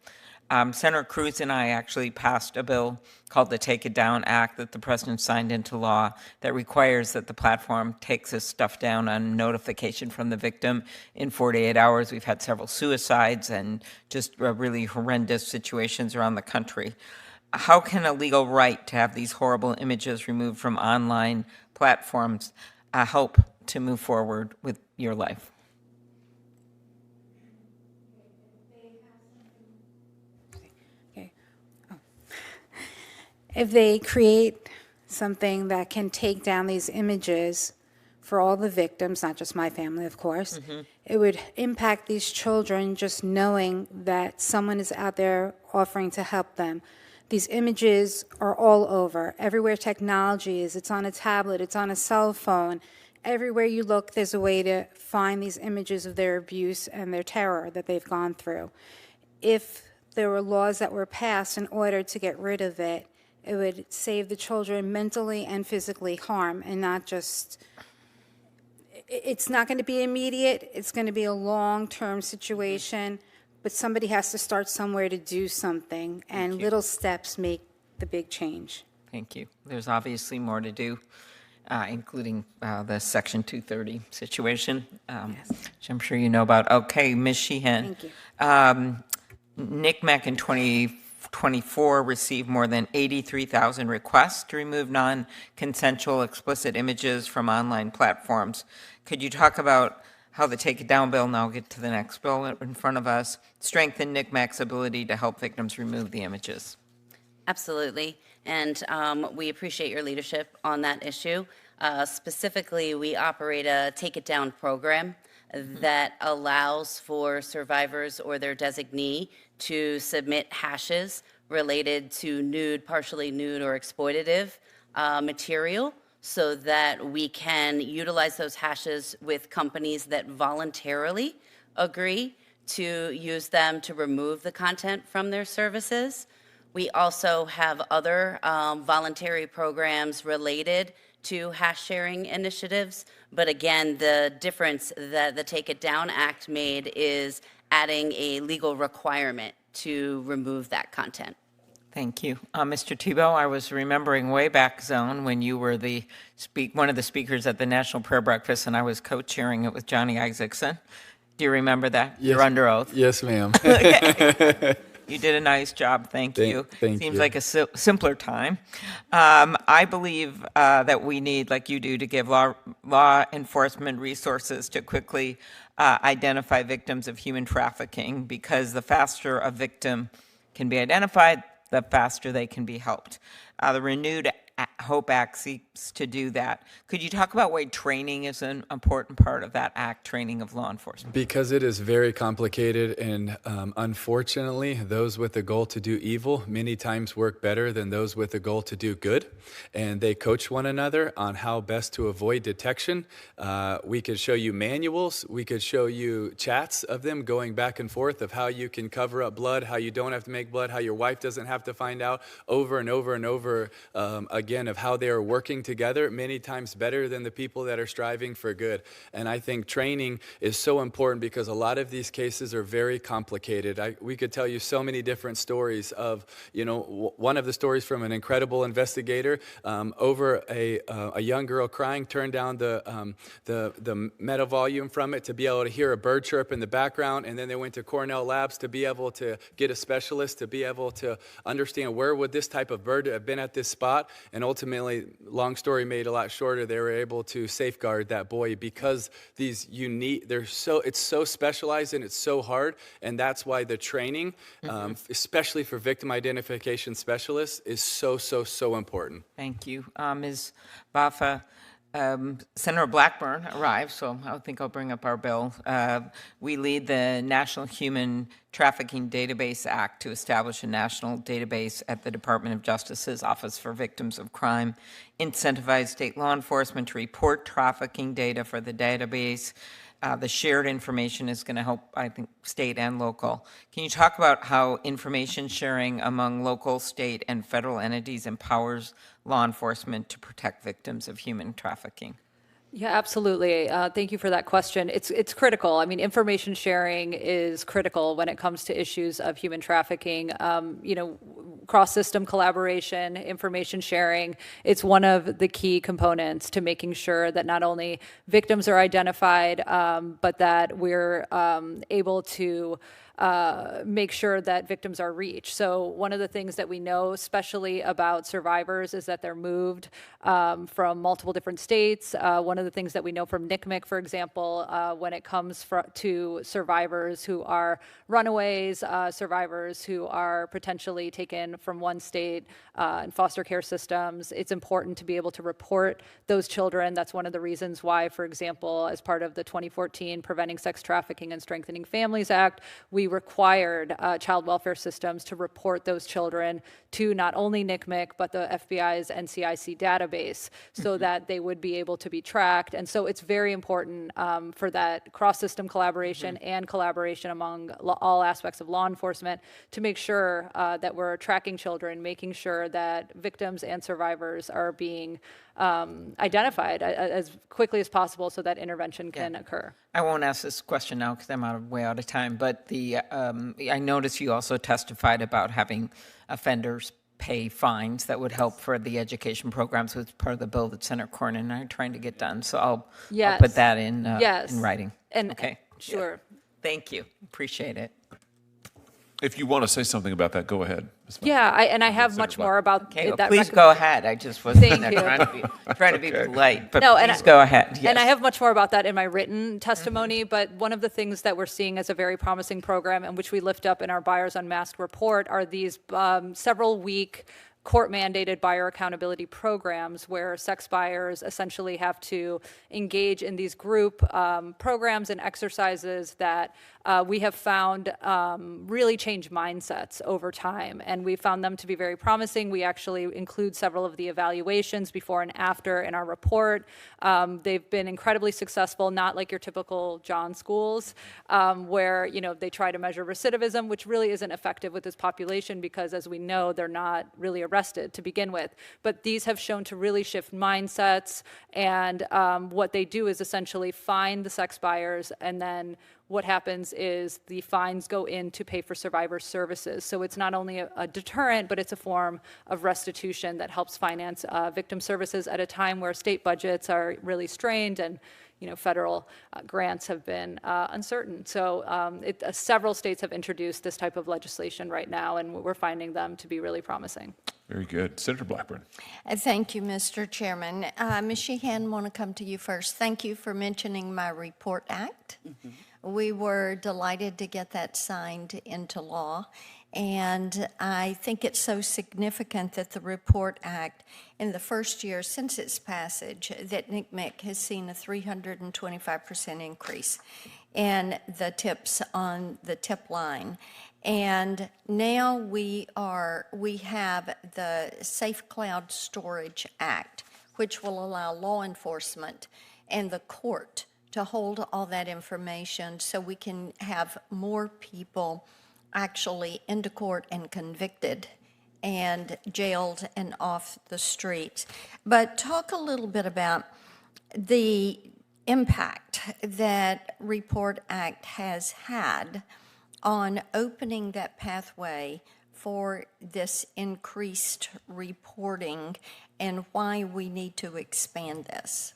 Senator Cruz and I actually passed a bill called the Take It Down Act that the president signed into law that requires that the platform takes this stuff down on notification from the victim in 48 hours. We've had several suicides and just really horrendous situations around the country. how can a legal right to have these horrible images removed from online platforms help to move forward with your life? If they create something that can take down these images for all the victims, not just my family, of course, it would impact these children just knowing that someone is out there offering to help them. These images are all over. Everywhere technology is, it's on a tablet, it's on a cell phone. Everywhere you look, there's a way to find these images of their abuse and their terror that they've gone through. If there were laws that were passed in order to get rid of it, it would save the children mentally and physically harm, and not just, it's not going to be immediate, it's going to be a long-term situation, but somebody has to start somewhere to do something, and little steps make the big change. Thank you. There's obviously more to do, including the Section 230 situation, which I'm sure you know about. Okay, Ms. Sheehan. Thank you. NCMEC in 2024 received more than 83,000 requests to remove non-consensual explicit images from online platforms. Could you talk about how the Take It Down bill, now get to the next bill in front of us, strengthen NCMEC's ability to help victims remove the images? Absolutely, and we appreciate your leadership on that issue. Specifically, we operate a Take It Down program that allows for survivors or their designee to submit hashes related to nude, partially nude, or exploitative material, so that we can utilize those hashes with companies that voluntarily agree to use them to remove the content from their services. We also have other voluntary programs related to hash sharing initiatives, but again, the difference that the Take It Down Act made is adding a legal requirement to remove that content. Thank you. Mr. Tebow, I was remembering way back zone when you were one of the speakers at the National Prayer Breakfast, and I was co-chairing it with Johnny Isaacson. Do you remember that? Yes. You're under oath. Yes, ma'am. Okay. You did a nice job. Thank you. Thank Seems you. like a simpler time. I believe that we need, like you do, to give law enforcement resources to quickly identify victims of human trafficking, because the faster a victim can be identified, the faster they can be helped. The Renewed Hope Act seeks to do that. Could you talk about why training is an important part of that act, training of law enforcement? Because it is very complicated, and unfortunately, those with the goal to do evil many times work better than those with the goal to do good, and they coach one another on how best to avoid detection. We could show you manuals, we could show you chats of them going back and forth of how you can cover up blood, how you don't have to make blood, how your wife doesn't have to find out, over and over and over again, of how they are working together, many times better than the people that are striving for good. And I think training is so important, because a lot of these cases are very complicated. We could tell you so many different stories of, one of the stories from an incredible investigator over a young girl crying, turned down the meta volume from it to be able to hear a bird chirp in the background, and then they went to Cornell Labs to be able to get a specialist to be able to understand where would this type of bird have been at this spot. And ultimately, long story made a lot shorter, they were able to safeguard that boy, because these unique, it's so specialized and it's so hard. And that's why the training, especially for victim identification specialists, is so important. Thank you. Ms. Vafa, Senator Blackburn arrived, so I think I'll bring up our bill. We lead the National Human Trafficking Database Act to establish a national database at the Department of Justice's Office for Victims of Crime, incentivize state law enforcement to report trafficking data for the database. The shared information is going to help, I think, state and local. Can you talk about how information sharing among local, state, and federal entities empowers law enforcement to protect victims of human trafficking? Yeah, absolutely. Thank you for that question. It's critical. I mean, information sharing is critical when it comes to issues of human trafficking. Cross-system collaboration, information sharing, it's one of the key components to making sure that not only victims are identified, but that we're able to make sure that victims are reached. So one of the things that we know, especially about survivors, is that they're moved from multiple different states. One of the things that we know from NCMEC, for example, when it comes to survivors who are runaways, survivors who are potentially taken from one state in foster care systems, it's important to be able to report those children. That's one of the reasons why, for example, as part of the 2014 Preventing Sex Trafficking and Strengthening Families Act, we required child welfare systems to report those children to not only NCMEC, but the FBI's NCIC database, so that they would be able to be tracked. And so it's very important for that cross-system collaboration and collaboration among all aspects of law enforcement to make sure that we're tracking children, making sure that victims and survivors are being identified as quickly as possible so that intervention can occur. I won't ask this question now because I'm way out of time, but I noticed you also testified about having offenders pay fines that would help for the education programs, which is part of the bill that Senator Cornyn and I are trying to get done. So I'll put that in writing. And okay. Sure. Thank you. Appreciate it. If you want to say something about that, go ahead. Yeah, I have much more about that. Please go ahead. I just wasn't trying to be polite, but please go ahead. Yes. And I have much more about that in my written testimony, but one of the things that we're seeing as a very promising program, and which we lift up in our Buyers Unmasked report, are these several-week court-mandated buyer accountability programs where sex buyers essentially have to engage in these group programs and exercises that we have found really change mindsets over time, and we found them to be very promising. We actually include several of the evaluations before and after in our report. They've been incredibly successful, not like your typical John schools, where they try to measure recidivism, which really isn't effective with this population because, as we know, they're not really arrested to begin with. But these have shown to really shift mindsets, and what they do is essentially find the sex buyers, and then what happens is the fines go in to pay for survivor services. So it's not only a deterrent, but it's a form of restitution that helps finance victim services at a time where state budgets are really strained and federal grants have been uncertain. So several states have introduced this type of legislation right now, and we're finding them to be really promising. Very good. Senator Blackburn. Thank you, Mr. Chairman. Ms. Sheehan, I want to come to you first. Thank you for mentioning my Report Act. Mm-hmm. We were delighted to get that signed into law, and I think it's so significant that the Report Act, in the first year since its passage, that NCMEC has seen a 325% increase in the tips on the tip line. And now we have the Safe Cloud Storage Act, which will allow law enforcement and the court to hold all that information so we can have more people actually into court and convicted and jailed and off the streets. But talk a little bit about the impact that Report Act has had on opening that pathway for this increased reporting and why we need to expand this.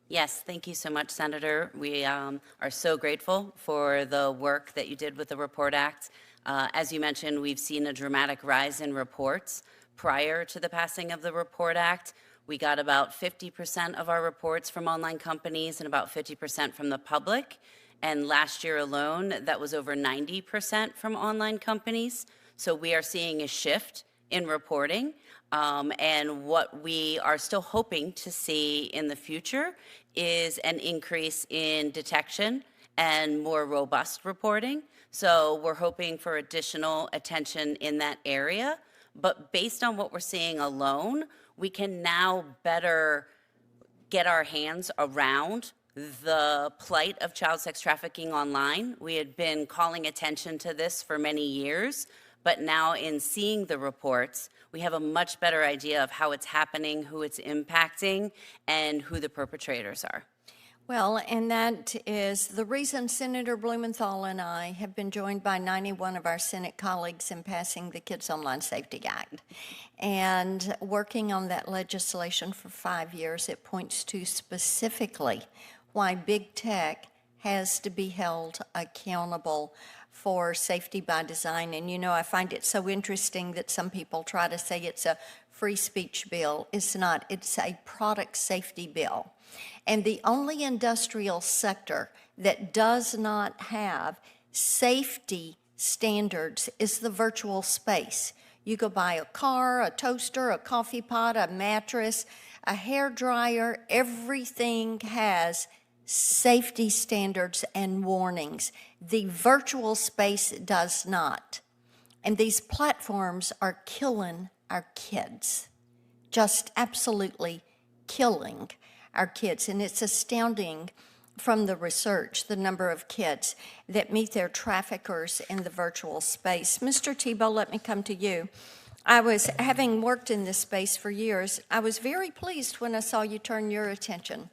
Yes, thank you so much, Senator. We are so grateful for the work that you did with the Report Act. As you mentioned, we've seen a dramatic rise in reports. Prior to the passing of the Report Act, we got about 50% of our reports from online companies and about 50% from the public. And last year alone, that was over 90% from online companies. So we are seeing a shift in reporting. And what we are still hoping to see in the future is an increase in detection and more robust reporting. So we're hoping for additional attention in that area. But based on what we're seeing alone, we can now better get our hands around the plight of child sex trafficking online. We had been calling attention to this for many years, but now in seeing the reports, we have a much better idea of how it's happening, who it's impacting, and who the perpetrators are. Well, and that is the reason Senator Blumenthal and I have been joined by 91 of our Senate colleagues in passing the Kids Online Safety Act. And working on that legislation for 5 years, it points to specifically why big tech has to be held accountable for safety by design. And, you know, I find it so interesting that some people try to say it's a free speech bill. It's not. It's a product safety bill. And the only industrial sector that does not have safety standards is the virtual space. You go buy a car, a toaster, a coffee pot, a mattress, a hair dryer, everything has safety standards and warnings. The virtual space does not. And these platforms are killing our kids, just absolutely killing our kids. And it's astounding from the research, the number of kids that meet their traffickers in the virtual space. Mr. Tebow, let me come to you. I was, having worked in this space for years, I was very pleased when I saw you turn your attention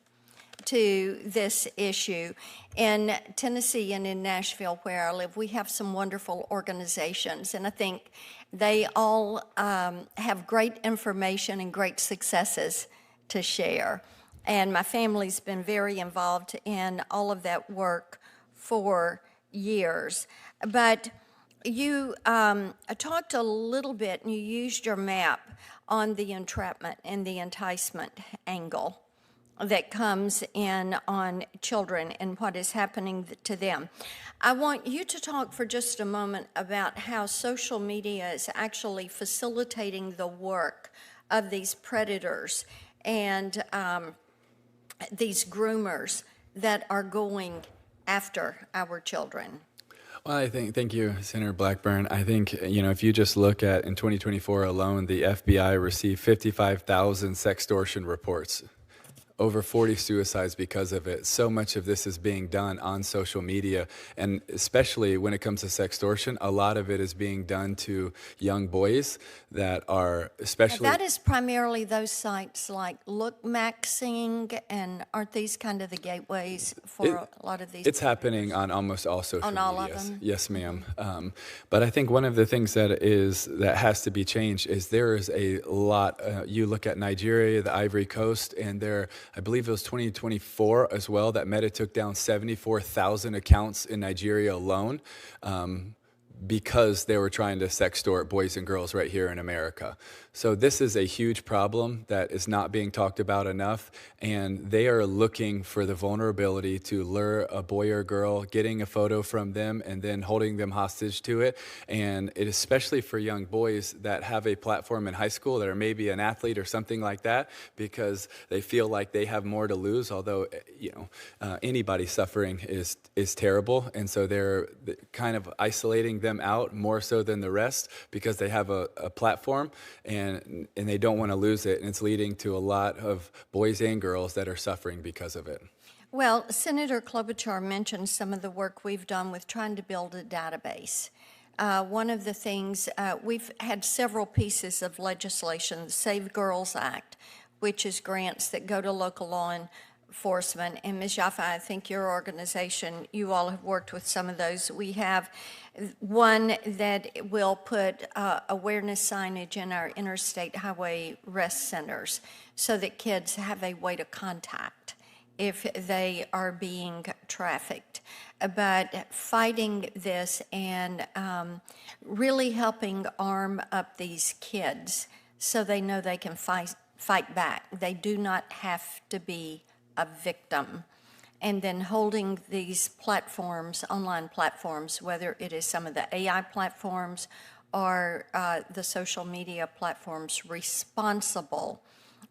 to this issue. In Tennessee and in Nashville, where I live, we have some wonderful organizations, and I think they all have great information and great successes to share. And my family's been very involved in all of that work for years. But you talked a little bit, and you used your map on the entrapment and the enticement angle that comes in on children and what is happening to them. I want you to talk for just a moment about how social media is actually facilitating the work of these predators and these groomers that are going after our children. Well, I think, thank you, Senator Blackburn. I think, you know, if you just look at in 2024 alone, the FBI received 55,000 sextortion reports. Over 40 suicides because of it. So much of this is being done on social media, and especially when it comes to sextortion, a lot of it is being done to young boys that are especially... Now that is primarily those sites like LookMaxing, and aren't these kind of the gateways for a lot of these? It's happening on almost all social media. On all of them? Yes, ma'am. But I think one of the things that has to be changed is there is a lot, you look at Nigeria, the Ivory Coast, and there, I believe it was 2024 as well, that Meta took down 74,000 accounts in Nigeria alone because they were trying to sextort boys and girls right here in America. So this is a huge problem that is not being talked about enough, and they are looking for the vulnerability to lure a boy or girl, getting a photo from them and then holding them hostage to it. And it especially for young boys that have a platform in high school that are maybe an athlete or something like that, because they feel like they have more to lose, although, you know, anybody suffering is terrible. And so they're kind of isolating them out more so than the rest because they have a platform and they don't want to lose it, and it's leading to a lot of boys and girls that are suffering because of it. Well, Senator Klobuchar mentioned some of the work we've done with trying to build a database. One of the things, we've had several pieces of legislation, the Save Girls Act, which is grants that go to local law enforcement. And Ms. Jaffa, I think your organization, you all have worked with some of those. We have one that will put awareness signage in our interstate highway rest centers so that kids have a way to contact if they are being trafficked. But fighting this and really helping arm up these kids so they know they can fight back. They do not have to be a victim. And then holding these platforms, online platforms, whether it is some of the AI platforms or the social media platforms, responsible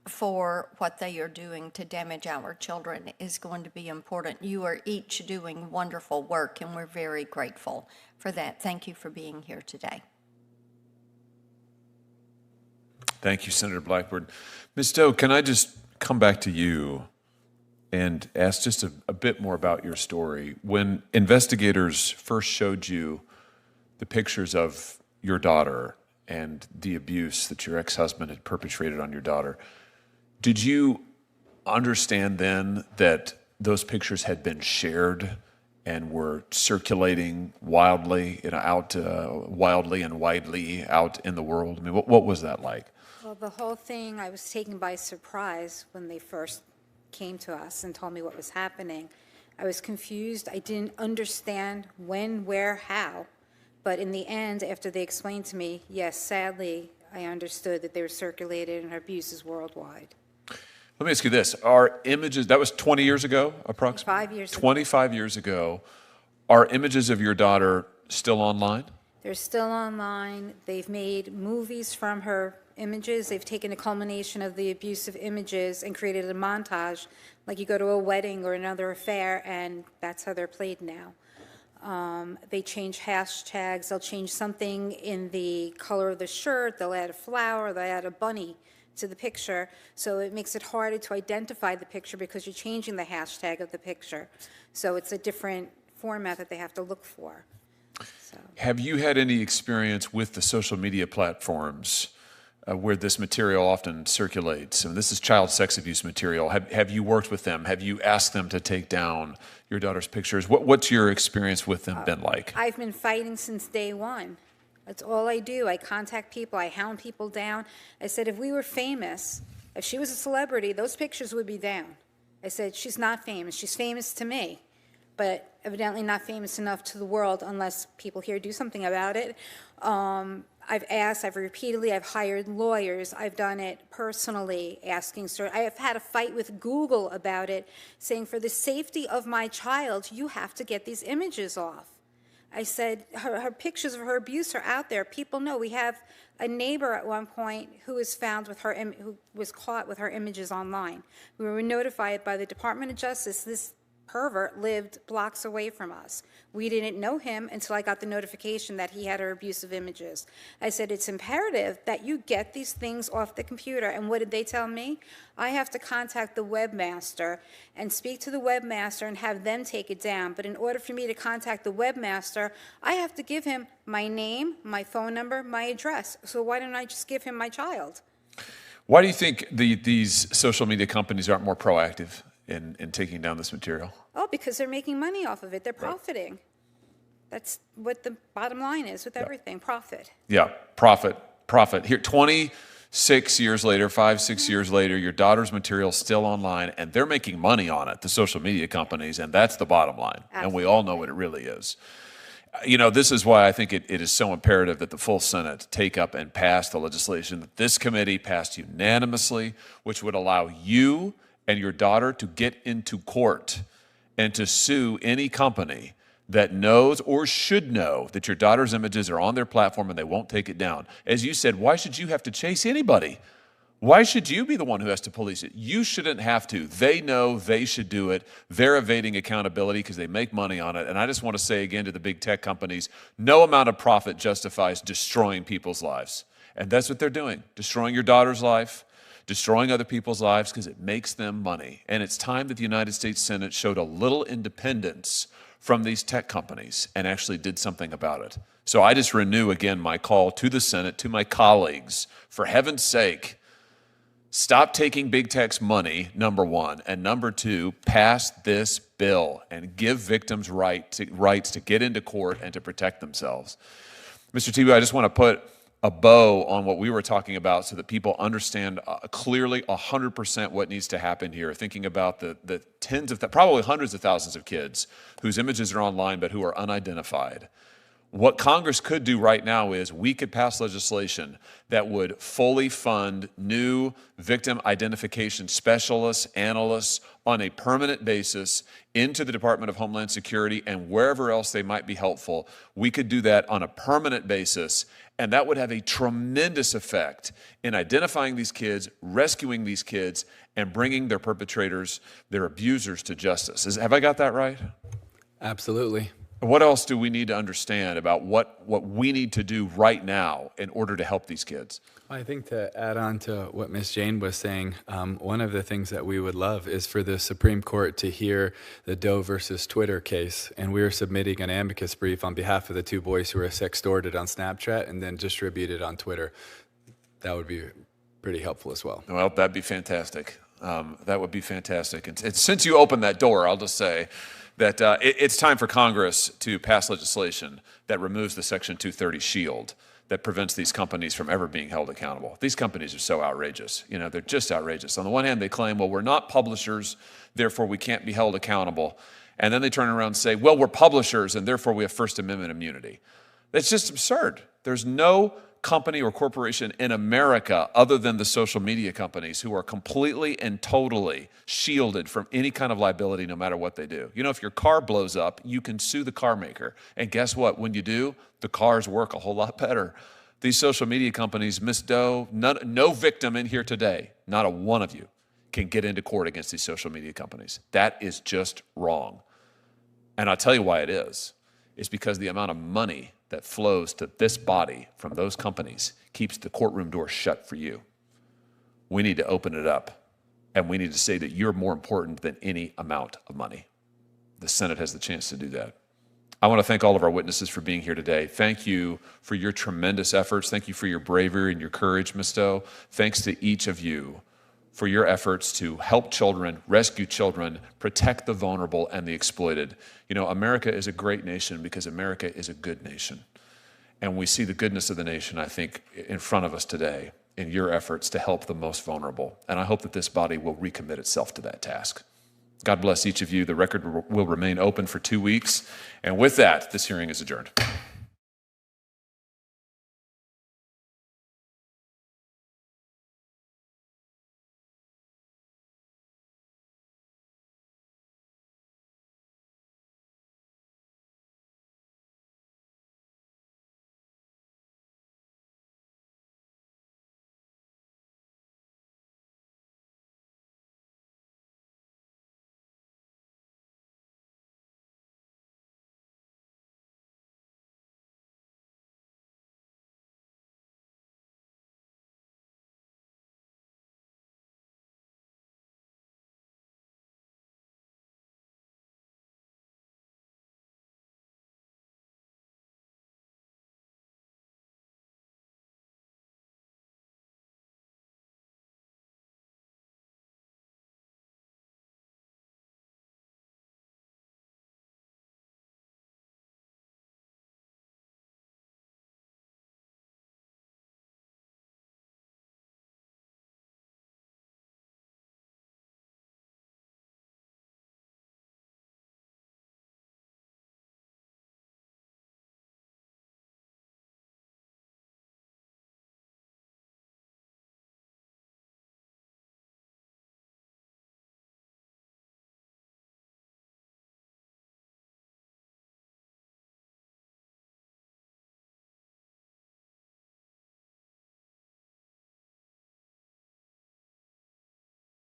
for what they are doing to damage our children is going to be important. You are each doing wonderful work, and we're very grateful for that. Thank you for being here today. Thank you, Senator Blackburn. Ms. Stowe, can I just come back to you and ask just a bit more about your story? When investigators first showed you the pictures of your daughter and the abuse that your ex-husband had perpetrated on your daughter, did you understand then that those pictures had been shared and were circulating wildly, wildly and widely out in the world? I mean, what was that like? Well, the whole thing, I was taken by surprise when they first came to us and told me what was happening. I was confused. I didn't understand when, where, how. But in the end, after they explained to me, yes, sadly, I understood that they were circulated and her abuse is worldwide. Let me ask you this. Are images, that was 20 years ago, approximately? 25 years ago. 25 years ago. Are images of your daughter still online? They're still online. They've made movies from her images. They've taken a culmination of the abusive images and created a montage, like you go to a wedding or another affair, and that's how they're played now. They change hashtags. They'll change something in the color of the shirt. They'll add a flower. They'll add a bunny to the picture. So it makes it harder to identify the picture because you're changing the hashtag of the picture. So it's a different format that they have to look for. So. Have you had any experience with the social media platforms where this material often circulates? And this is child sex abuse material. Have you worked with them? Have you asked them to take down your daughter's pictures? What's your experience with them been like? I've been fighting since day one. That's all I do. I contact people. I hound people down. I said, if we were famous, if she was a celebrity, those pictures would be down. I said, she's not famous. She's famous to me, but evidently not famous enough to the world unless people here do something about it. I've asked, I've repeatedly, I've hired lawyers, I've done it personally, asking, I have had a fight with Google about it, saying for the safety of my child, you have to get these images off. I said, her pictures of her abuse are out there. People know. We have a neighbor at one point who was found with her, who was caught with her images online. We were notified by the Department of Justice. This pervert lived blocks away from us. We didn't know him until I got the notification that he had her abusive images. I said, it's imperative that you get these things off the computer. And what did they tell me? I have to contact the webmaster and speak to the webmaster and have them take it down. But in order for me to contact the webmaster, I have to give him my name, my phone number, my address. So why don't I just give him my child? Why do you think these social media companies aren't more proactive in taking down this material? Oh, because they're making money off of it. They're profiting. Right. That's what the bottom line is with everything, profit. Yeah, profit. Here, 26 years later, 5-6 years later, your daughter's material is still online, and they're making money on it, the social media companies, and that's the bottom line. Absolutely. And we all know what it really is. You know, this is why I think it is so imperative that the full Senate take up and pass the legislation that this committee passed unanimously, which would allow you and your daughter to get into court and to sue any company that knows or should know that your daughter's images are on their platform and they won't take it down. As you said, why should you have to chase anybody? Why should you be the one who has to police it? You shouldn't have to. They know they should do it. They're evading accountability because they make money on it. And I just want to say again to the big tech companies, no amount of profit justifies destroying people's lives. And that's what they're doing, destroying your daughter's life, destroying other people's lives because it makes them money. And it's time that the United States Senate showed a little independence from these tech companies and actually did something about it. So I just renew again my call to the Senate, to my colleagues, for heaven's sake, stop taking big tech's money, number one, and number two, pass this bill and give victims rights to get into court and to protect themselves. Mr. Tibu, I just want to put a bow on what we were talking about so that people understand clearly 100% what needs to happen here, thinking about the tens of, probably hundreds of thousands of kids whose images are online but who are unidentified. What Congress could do right now is we could pass legislation that would fully fund new victim identification specialists, analysts on a permanent basis into the Department of Homeland Security and wherever else they might be helpful. We could do that on a permanent basis, and that would have a tremendous effect in identifying these kids, rescuing these kids, and bringing their perpetrators, their abusers to justice. Have I got that right? Absolutely. What else do we need to understand about what we need to do right now in order to help these kids? I think to add on to what Ms. Jane was saying, one of the things that we would love is for the Supreme Court to hear the Doe versus Twitter case. And we are submitting an amicus brief on behalf of the two boys who were sextorted on Snapchat and then distributed on Twitter. That would be pretty helpful as well. Well, that'd be fantastic. That would be fantastic. And since you opened that door, I'll just say that it's time for Congress to pass legislation that removes the Section 230 shield that prevents these companies from ever being held accountable. These companies are so outrageous. You know, they're just outrageous. On the one hand, they claim, well, we're not publishers, therefore we can't be held accountable. and then they turn around and say, well, we're publishers, and therefore we have First Amendment immunity. That's just absurd. There's no company or corporation in America other than the social media companies who are completely and totally shielded from any kind of liability no matter what they do. You know, if your car blows up, you can sue the car maker. And guess what? When you do, the cars work a whole lot better. These social media companies, Ms. Doe, no victim in here today, not a one of you, can get into court against these social media companies. That is just wrong. And I'll tell you why it is. It's because the amount of money that flows to this body from those companies keeps the courtroom door shut for you. We need to open it up, and we need to say that you're more important than any amount of money. The Senate has the chance to do that. I want to thank all of our witnesses for being here today. Thank you for your tremendous efforts. Thank you for your bravery and your courage, Ms. Doe. Thanks to each of you for your efforts to help children, rescue children, protect the vulnerable and the exploited. You know, America is a great nation because America is a good nation. And we see the goodness of the nation, I think, in front of us today in your efforts to help the most vulnerable. And I hope that this body will recommit itself to that task. God bless each of you. The record will remain open for 2 weeks. And with that, this hearing is adjourned.